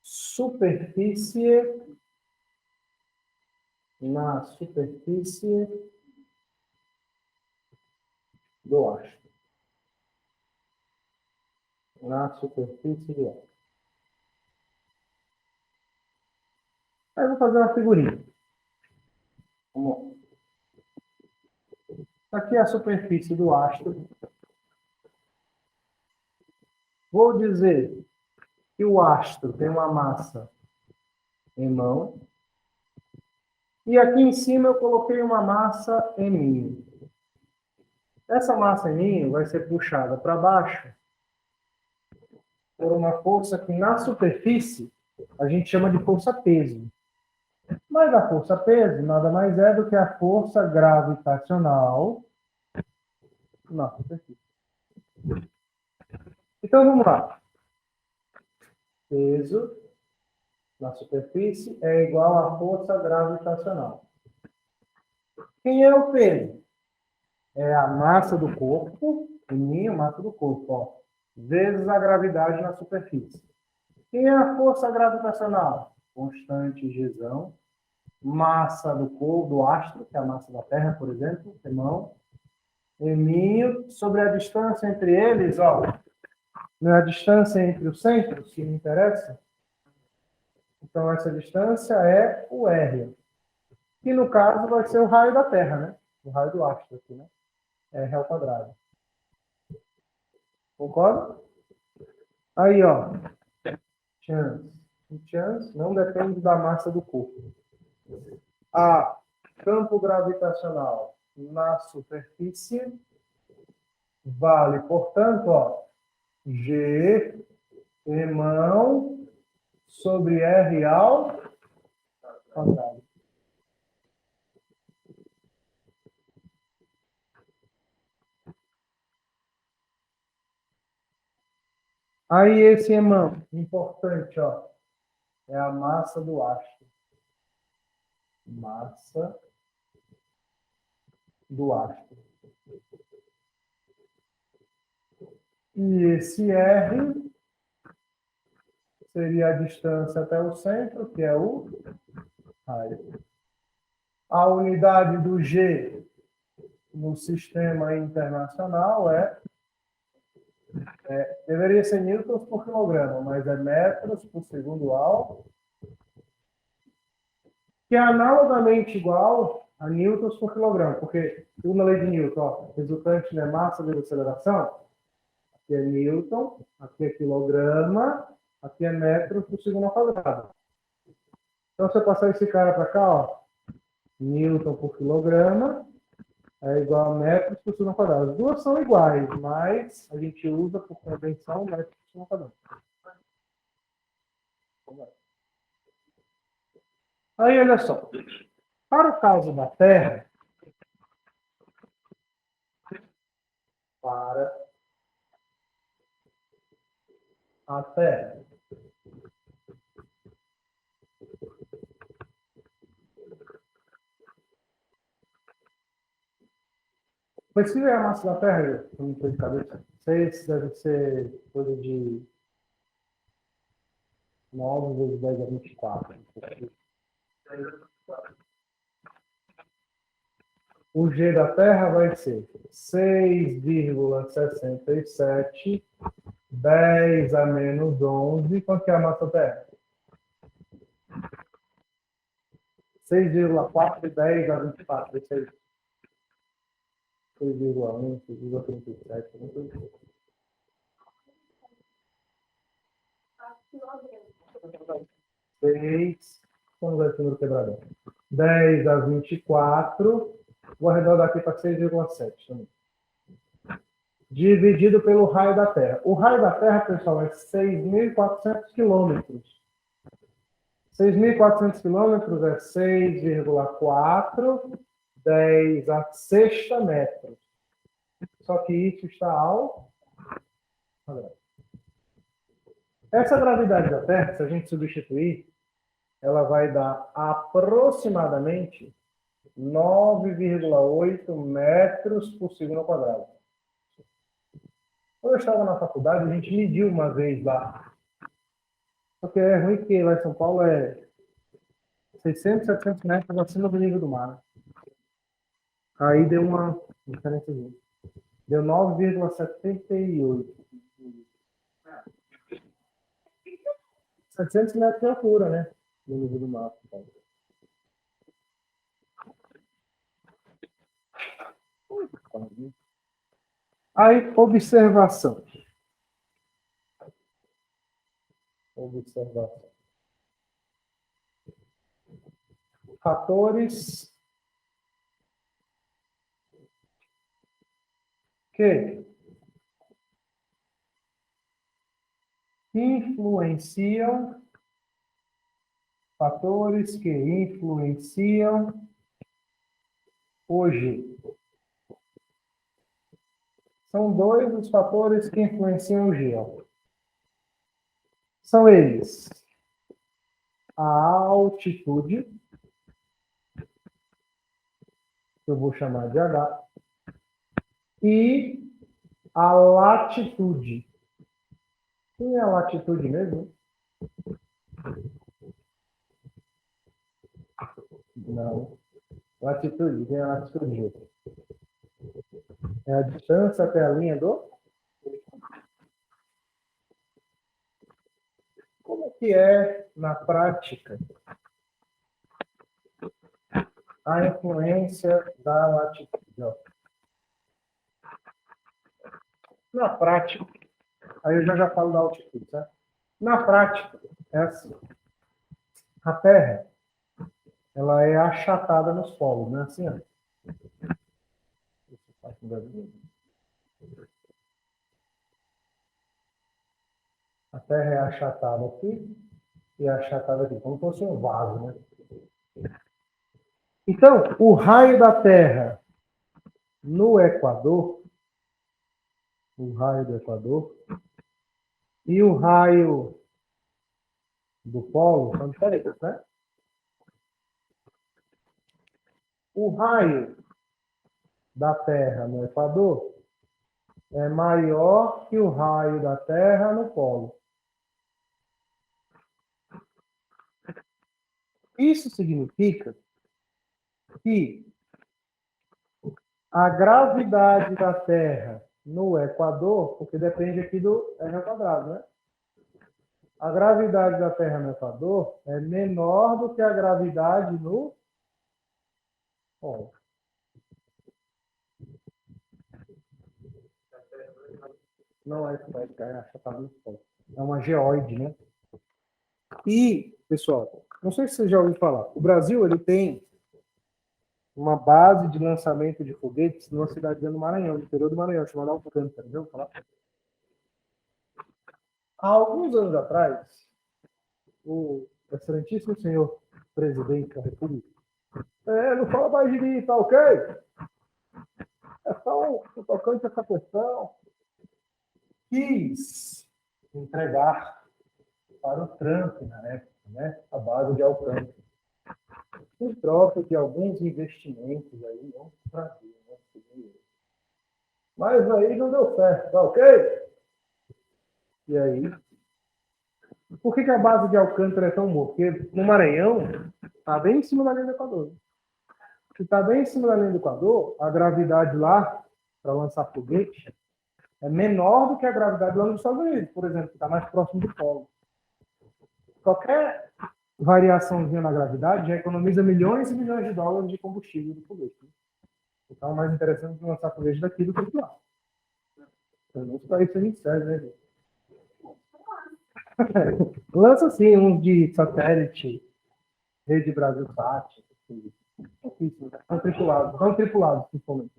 superfície do astro. Na superfície do astro. Aí eu vou fazer uma figurinha. Vamos lá. Aqui é a superfície do astro. Vou dizer que o astro tem uma massa em mão. E aqui em cima eu coloquei uma massa em mim. Essa massa em mim vai ser puxada para baixo por uma força que na superfície a gente chama de força-peso. Mas a força-peso nada mais é do que a força gravitacional na superfície. Então vamos lá. Peso na superfície é igual à força gravitacional. Quem é o peso? É a massa do corpo, a massa do corpo, ó, vezes a gravidade na superfície. Quem é a força gravitacional? Constante Gzão, massa do corpo, do astro, que é a massa da Terra, por exemplo, irmão, eminho, sobre a distância entre eles, ó, não é a distância entre os centros que me interessa? Então, essa distância é o R, que no caso vai ser o raio da Terra, né? O raio do astro aqui, né? R ao quadrado. Concorda? Aí, ó, chance. Chance não depende da massa do corpo. A campo gravitacional na superfície vale, portanto, ó, G irmão sobre R ao quadrado. Aí esse irmão, importante, ó, é a massa do astro. Massa do astro. E esse R seria a distância até o centro, que é o raio. A unidade do G no sistema internacional deveria ser newtons por quilograma, mas é metros por segundo ao, que é analogamente igual a newtons por quilograma, porque, segundo a lei de Newton, ó, resultante de massa vezes aceleração, aqui é newton, aqui é quilograma, aqui é metros por segundo ao quadrado. Então, se eu passar esse cara para cá, ó, newton por quilograma é igual a metros por segundo ao quadrado. As duas são iguais, mas a gente usa por convenção metros por segundo ao quadrado. Aí, olha só. Para o caso da Terra, para a Terra. Mas se vier a massa da Terra, não estou de cabeça, 6 deve ser coisa de 9 vezes 10 a 24. O G da Terra vai ser 6,67, 10 a menos 11. Quanto que é a massa da Terra? 6,4 e 10 a 24. Isso aí. 6,1, 6,37. Não sei. 6. Vamos ver o número quebradão. 10 a 24. Vou arredondar aqui para 6,7 também. Dividido pelo raio da Terra. O raio da Terra, pessoal, é 6.400 quilômetros. 6.400 quilômetros é 6,4, 10 a sexta metros. Só que isso está ao... Essa gravidade da Terra, se a gente substituir, ela vai dar aproximadamente 9,8 metros por segundo ao quadrado. Quando eu estava na faculdade, a gente mediu uma vez lá. Só que é ruim que lá em São Paulo é 600, 700 metros acima do nível do mar. Aí deu uma diferença. Deu 9,78. 700 metros de altura, né? No nível do mar. Aí, observação. Observação. Fatores que influenciam, fatores que influenciam hoje. São dois os fatores que influenciam o G. São eles: a altitude, que eu vou chamar de H, e a latitude. Quem é a latitude mesmo? Não. Latitude, quem é a latitude? É a distância até a linha do... Como que é, na prática, a influência da latitude? Na prática, aí eu já falo da altitude, tá? Na prática, é assim. A Terra, ela é achatada nos polos, né? Assim, ó. A Terra é achatada aqui e achatada aqui, como se fosse um vaso, né? Então, o raio da Terra no Equador, o raio do Equador, e o raio do polo são diferentes, né? O raio da Terra no Equador é maior que o raio da Terra no polo. Isso significa que a gravidade da Terra no Equador, porque depende aqui do R ao quadrado, né? A gravidade da Terra no Equador é menor do que a gravidade no polo. Não é esférica, é achatada no polo. É uma geóide, né? E, pessoal, não sei se você já ouviu falar, o Brasil ele tem uma base de lançamento de foguetes numa cidadezinha do Maranhão, no interior do Maranhão, chamada Alcântara, já ouviu falar? Há alguns anos atrás, o excelentíssimo senhor presidente da República, não fala mais de mim, tá ok? É só o tocante a essa questão. Quis entregar para o Trump, na época, né, a base de alcance, em troca de alguns investimentos aí no Brasil. Né? Mas aí não deu certo, tá ok? E aí? Por que a base de Alcântara é tão boa? Porque no Maranhão está bem em cima da linha do Equador. Se está bem em cima da linha do Equador, a gravidade lá, para lançar foguete, é menor do que a gravidade lá nos Estados Unidos, por exemplo, que está mais próximo do polo. Qualquer variaçãozinha na gravidade já economiza milhões e milhões de dólares de combustível do foguete. Então é mais interessante lançar foguete daqui do que de lá. Pelo menos para isso a gente serve, né, gente? Lança sim uns de satélite, Rede Brasil Sat. São tripulados, principalmente.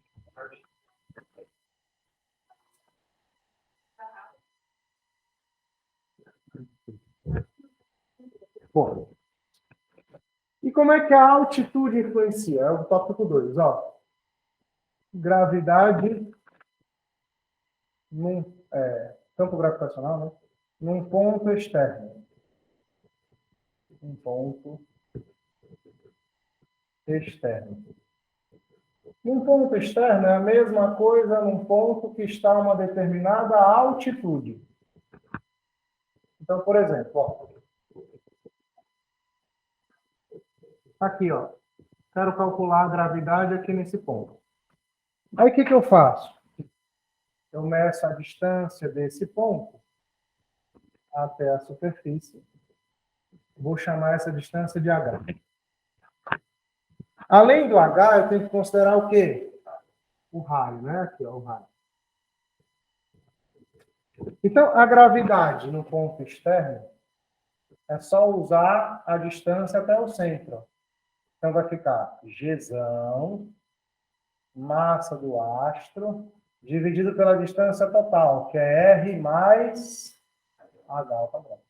Bom, e como é que a altitude influencia? É o tópico 2, ó. Gravidade num campo gravitacional, né? Num ponto externo. Um ponto externo. Um ponto externo é a mesma coisa num ponto que está a uma determinada altitude. Então, por exemplo, ó, aqui, ó, quero calcular a gravidade aqui nesse ponto. Aí o que eu faço? Eu meço a distância desse ponto até a superfície. Vou chamar essa distância de h. Além do h, eu tenho que considerar o quê? O raio, né? Aqui, ó, o raio. Então, a gravidade no ponto externo é só usar a distância até o centro. Então, vai ficar Gzão, massa do astro, dividido pela distância total, que é R mais H ao quadrado.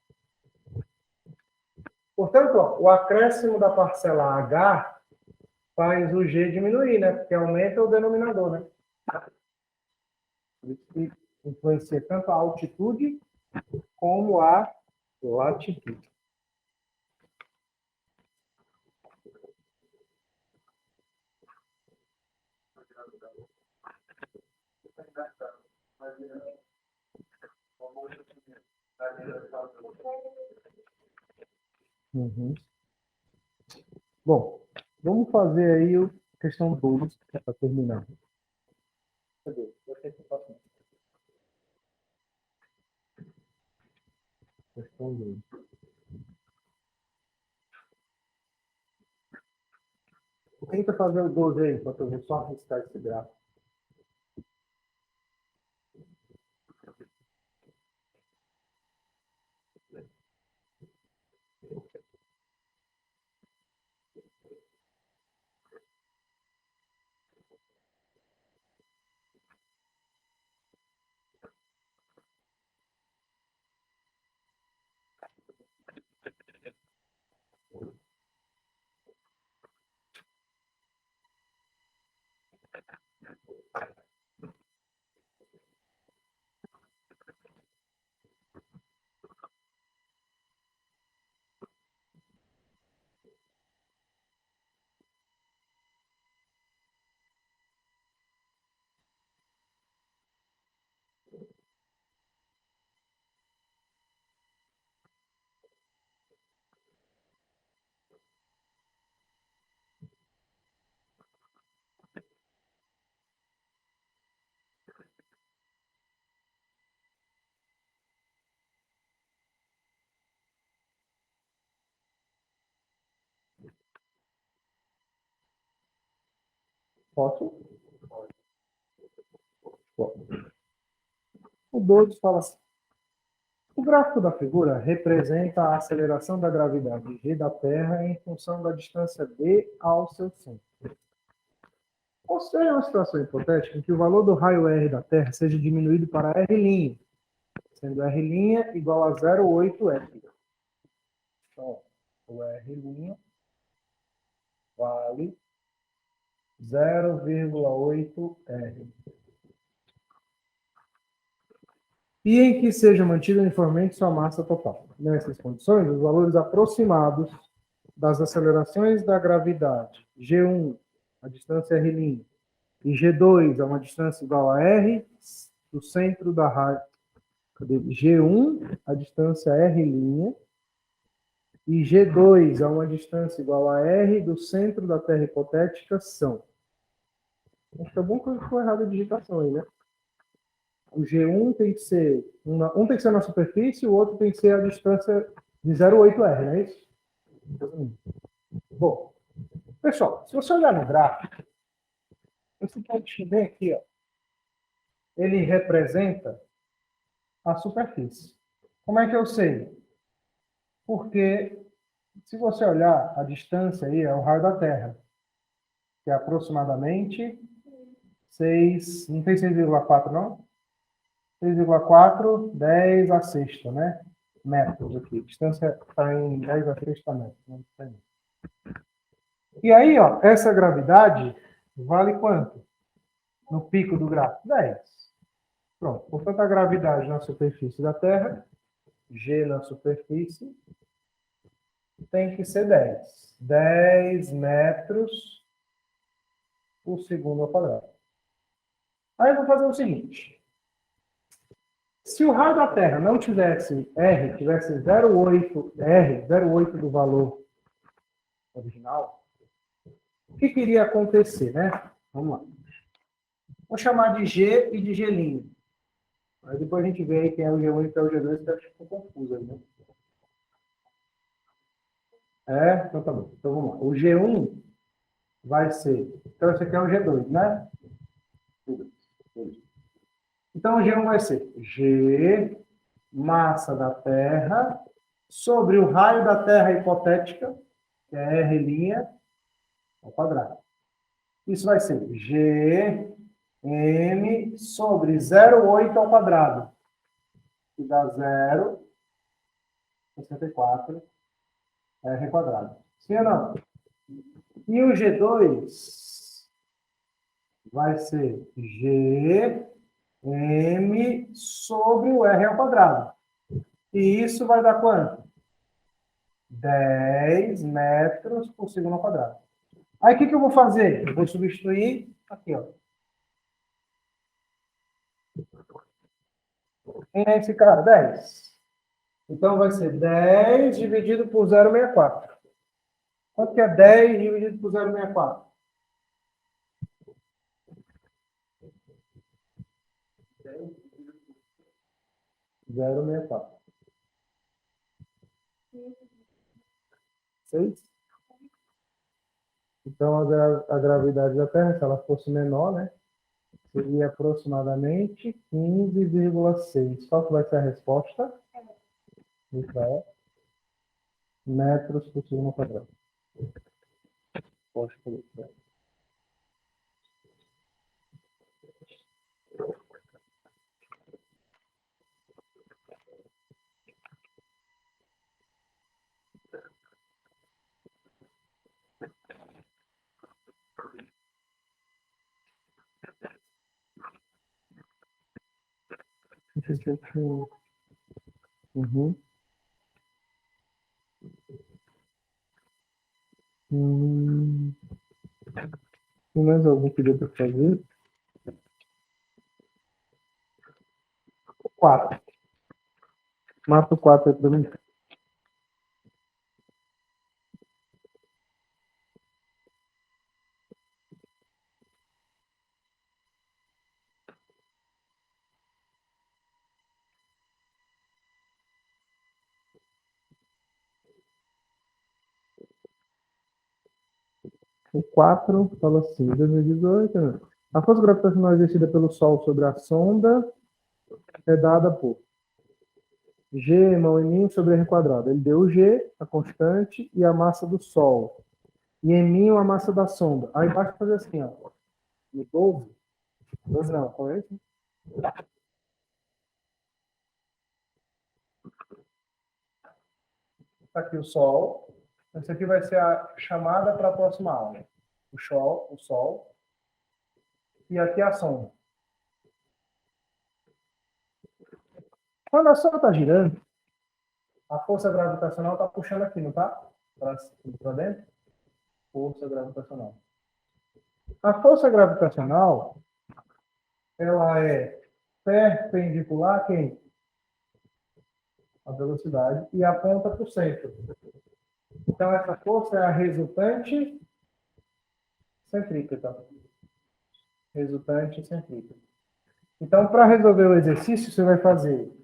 Portanto, ó, o acréscimo da parcela H faz o G diminuir, né? Porque aumenta o denominador, né? Por isso que influencia tanto a altitude como a latitude. Uhum. Bom, vamos fazer aí a questão 2 para terminar. Cadê? Questão 2. Tenta fazer o 12 aí, enquanto eu vou só arriscar esse gráfico. Posso? Pode. O 12 fala assim. O gráfico da figura representa a aceleração da gravidade G da Terra em função da distância D ao seu centro. Considere uma situação hipotética em que o valor do raio R da Terra seja diminuído para R', sendo R' igual a 0,8 R. Então, o R' vale 0,8 R. E em que seja mantida uniformemente sua massa total. Nessas condições, os valores aproximados das acelerações da gravidade G1, a distância R', e G2, a uma distância igual a R, do centro da raio. G1, a distância R', e G2, a uma distância igual a R, do centro da Terra hipotética, são. Acho que é bom que ficou errada a digitação aí, né? O G1 tem que ser um tem que ser na superfície, o outro tem que ser a distância de 0,8 R, não é isso? Bom, pessoal, se você olhar no gráfico, esse ponto bem aqui, ó, ele representa a superfície. Como é que eu sei? Porque se você olhar a distância aí, é o raio da Terra, que é aproximadamente 6, não tem 6,4 não? 6,4, 10 a sexta, né? Metros aqui. Distância está em 10 a sexta metros. Não tem. E aí, ó, essa gravidade vale quanto? No pico do gráfico? 10. Pronto. Portanto, a gravidade na superfície da Terra, G na superfície, tem que ser 10. 10 metros por segundo ao quadrado. Aí eu vou fazer o seguinte. Se o raio da Terra não tivesse R, tivesse 0,8 R, 0,8 do valor original, o que iria acontecer, né? Vamos lá. Vou chamar de G e de G'. Aí depois a gente vê aí quem é o G1 e quem é o G2, que eu acho que ficou confuso aí, né? Então tá bom. Então vamos lá. O G1 vai ser... Então esse aqui é o G2, né? Então o G1 vai ser G, massa da Terra, sobre o raio da Terra hipotética, que é R' ao quadrado. Isso vai ser G M sobre 0,8 ao quadrado, que dá 0,64 R quadrado. Sim ou não? E o G2 vai ser G M sobre o R ao quadrado. E isso vai dar quanto? 10 metros por segundo ao quadrado. Aí o que eu vou fazer? Eu vou substituir aqui, ó. Quem é esse cara? 10. Então vai ser 10 dividido por 0,64. Quanto que é 10 dividido por 0,64? 0,64. 6? Então a gravidade da Terra, se ela fosse menor, né? Seria aproximadamente 15,6. Qual que vai ser a resposta? Isso é metros por segundo quadrado. Resposta do céu. Uhum. Tem mais algum que deu para fazer? 4. Mata o 4 aí para mim. O 4 fala assim, 2018, né? A força gravitacional exercida pelo Sol sobre a sonda é dada por G mão em mim sobre R quadrado. Ele deu o G, a constante, e a massa do Sol. E em mim a massa da sonda. Aí basta fazer assim, ó. No 12. 12 não, qual é esse? Tá aqui o Sol. Essa aqui vai ser a chamada para a próxima aula. o Sol, e aqui a sombra. Quando a sombra está girando, a força gravitacional está puxando aqui, não está? Para dentro? Força gravitacional. A força gravitacional, ela é perpendicular a quem? A velocidade, e aponta para o centro. Então, essa força é a resultante centrípeta. Resultante centrípeta. Então, para resolver o exercício, você vai fazer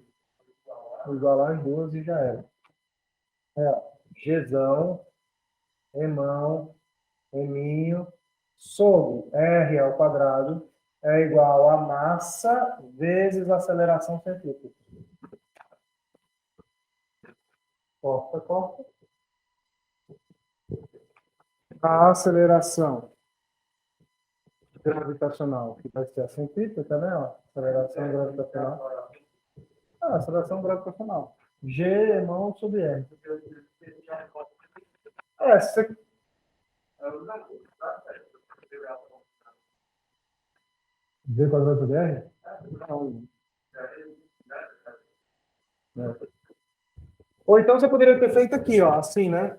igualar as duas e já era. Gzão, Emão, Eminho, sobre R ao quadrado é igual a massa vezes aceleração centrípeta. Corta, corta. A aceleração gravitacional, que vai ser a centrípeta, né? Ó, aceleração gravitacional. Aceleração gravitacional. G mão sobre R. Você... G quadrado sobre R? Não. Ou então você poderia ter feito aqui, ó, assim, né?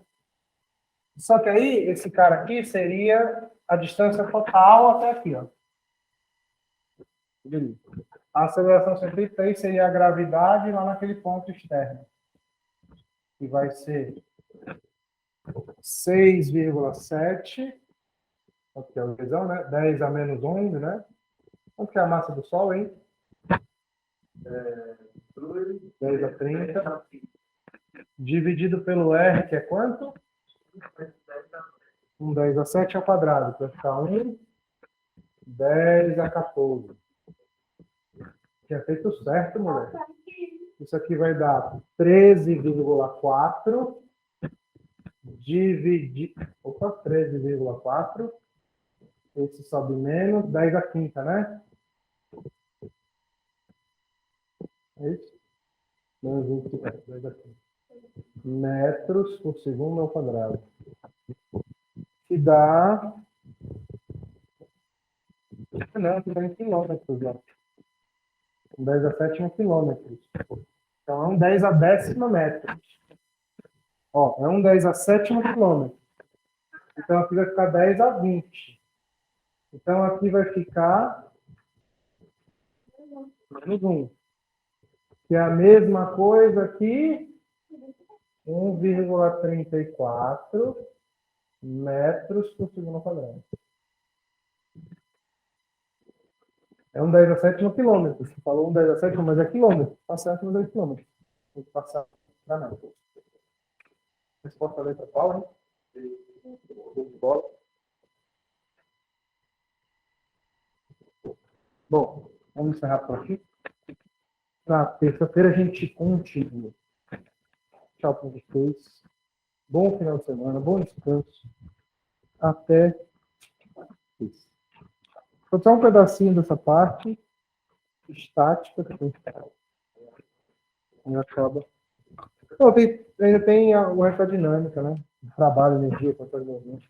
Só que aí, esse cara aqui seria a distância total até aqui, ó. A aceleração centrípeta aí seria a gravidade lá naquele ponto externo. Que vai ser 6,7. Aqui é o visão, né? 10 a menos 11, né? Quanto que é a massa do Sol, hein? 10 a 30. Dividido pelo R, que é quanto? 10 a 7 ao quadrado. Vai ficar 10 a 14. Tinha feito certo, moleque. Isso aqui vai dar 13,4 dividido... Opa, 13,4. Esse sobe menos, 10 a quinta, né? É isso? Menos 24, 10 a quinta. Metros por segundo ao quadrado. Que dá... Não, que dá em quilômetros, ó. 10 a 7 quilômetros. Então, é 10 a décima metros. Ó, é 10 a sétima quilômetro. Então, aqui vai ficar 10 a 20. Então, aqui vai ficar menos 1. Que é a mesma coisa que 1,34 metros por segundo ao quadrado. É 10 a sétima quilômetro. Você falou 10 a sétima, mas é quilômetro. Tá certo, mas é quilômetro. Tem que passar para não. Resposta da letra qual, hein? Bom, vamos encerrar por aqui. Na terça-feira a gente continua. Tchau para vocês. Bom final de semana, bom descanso. Até isso. Vou só um pedacinho dessa parte estática que tem que ficar. Acaba. Não, ainda tem o resto da dinâmica, né? Trabalho, energia, controle de movimento.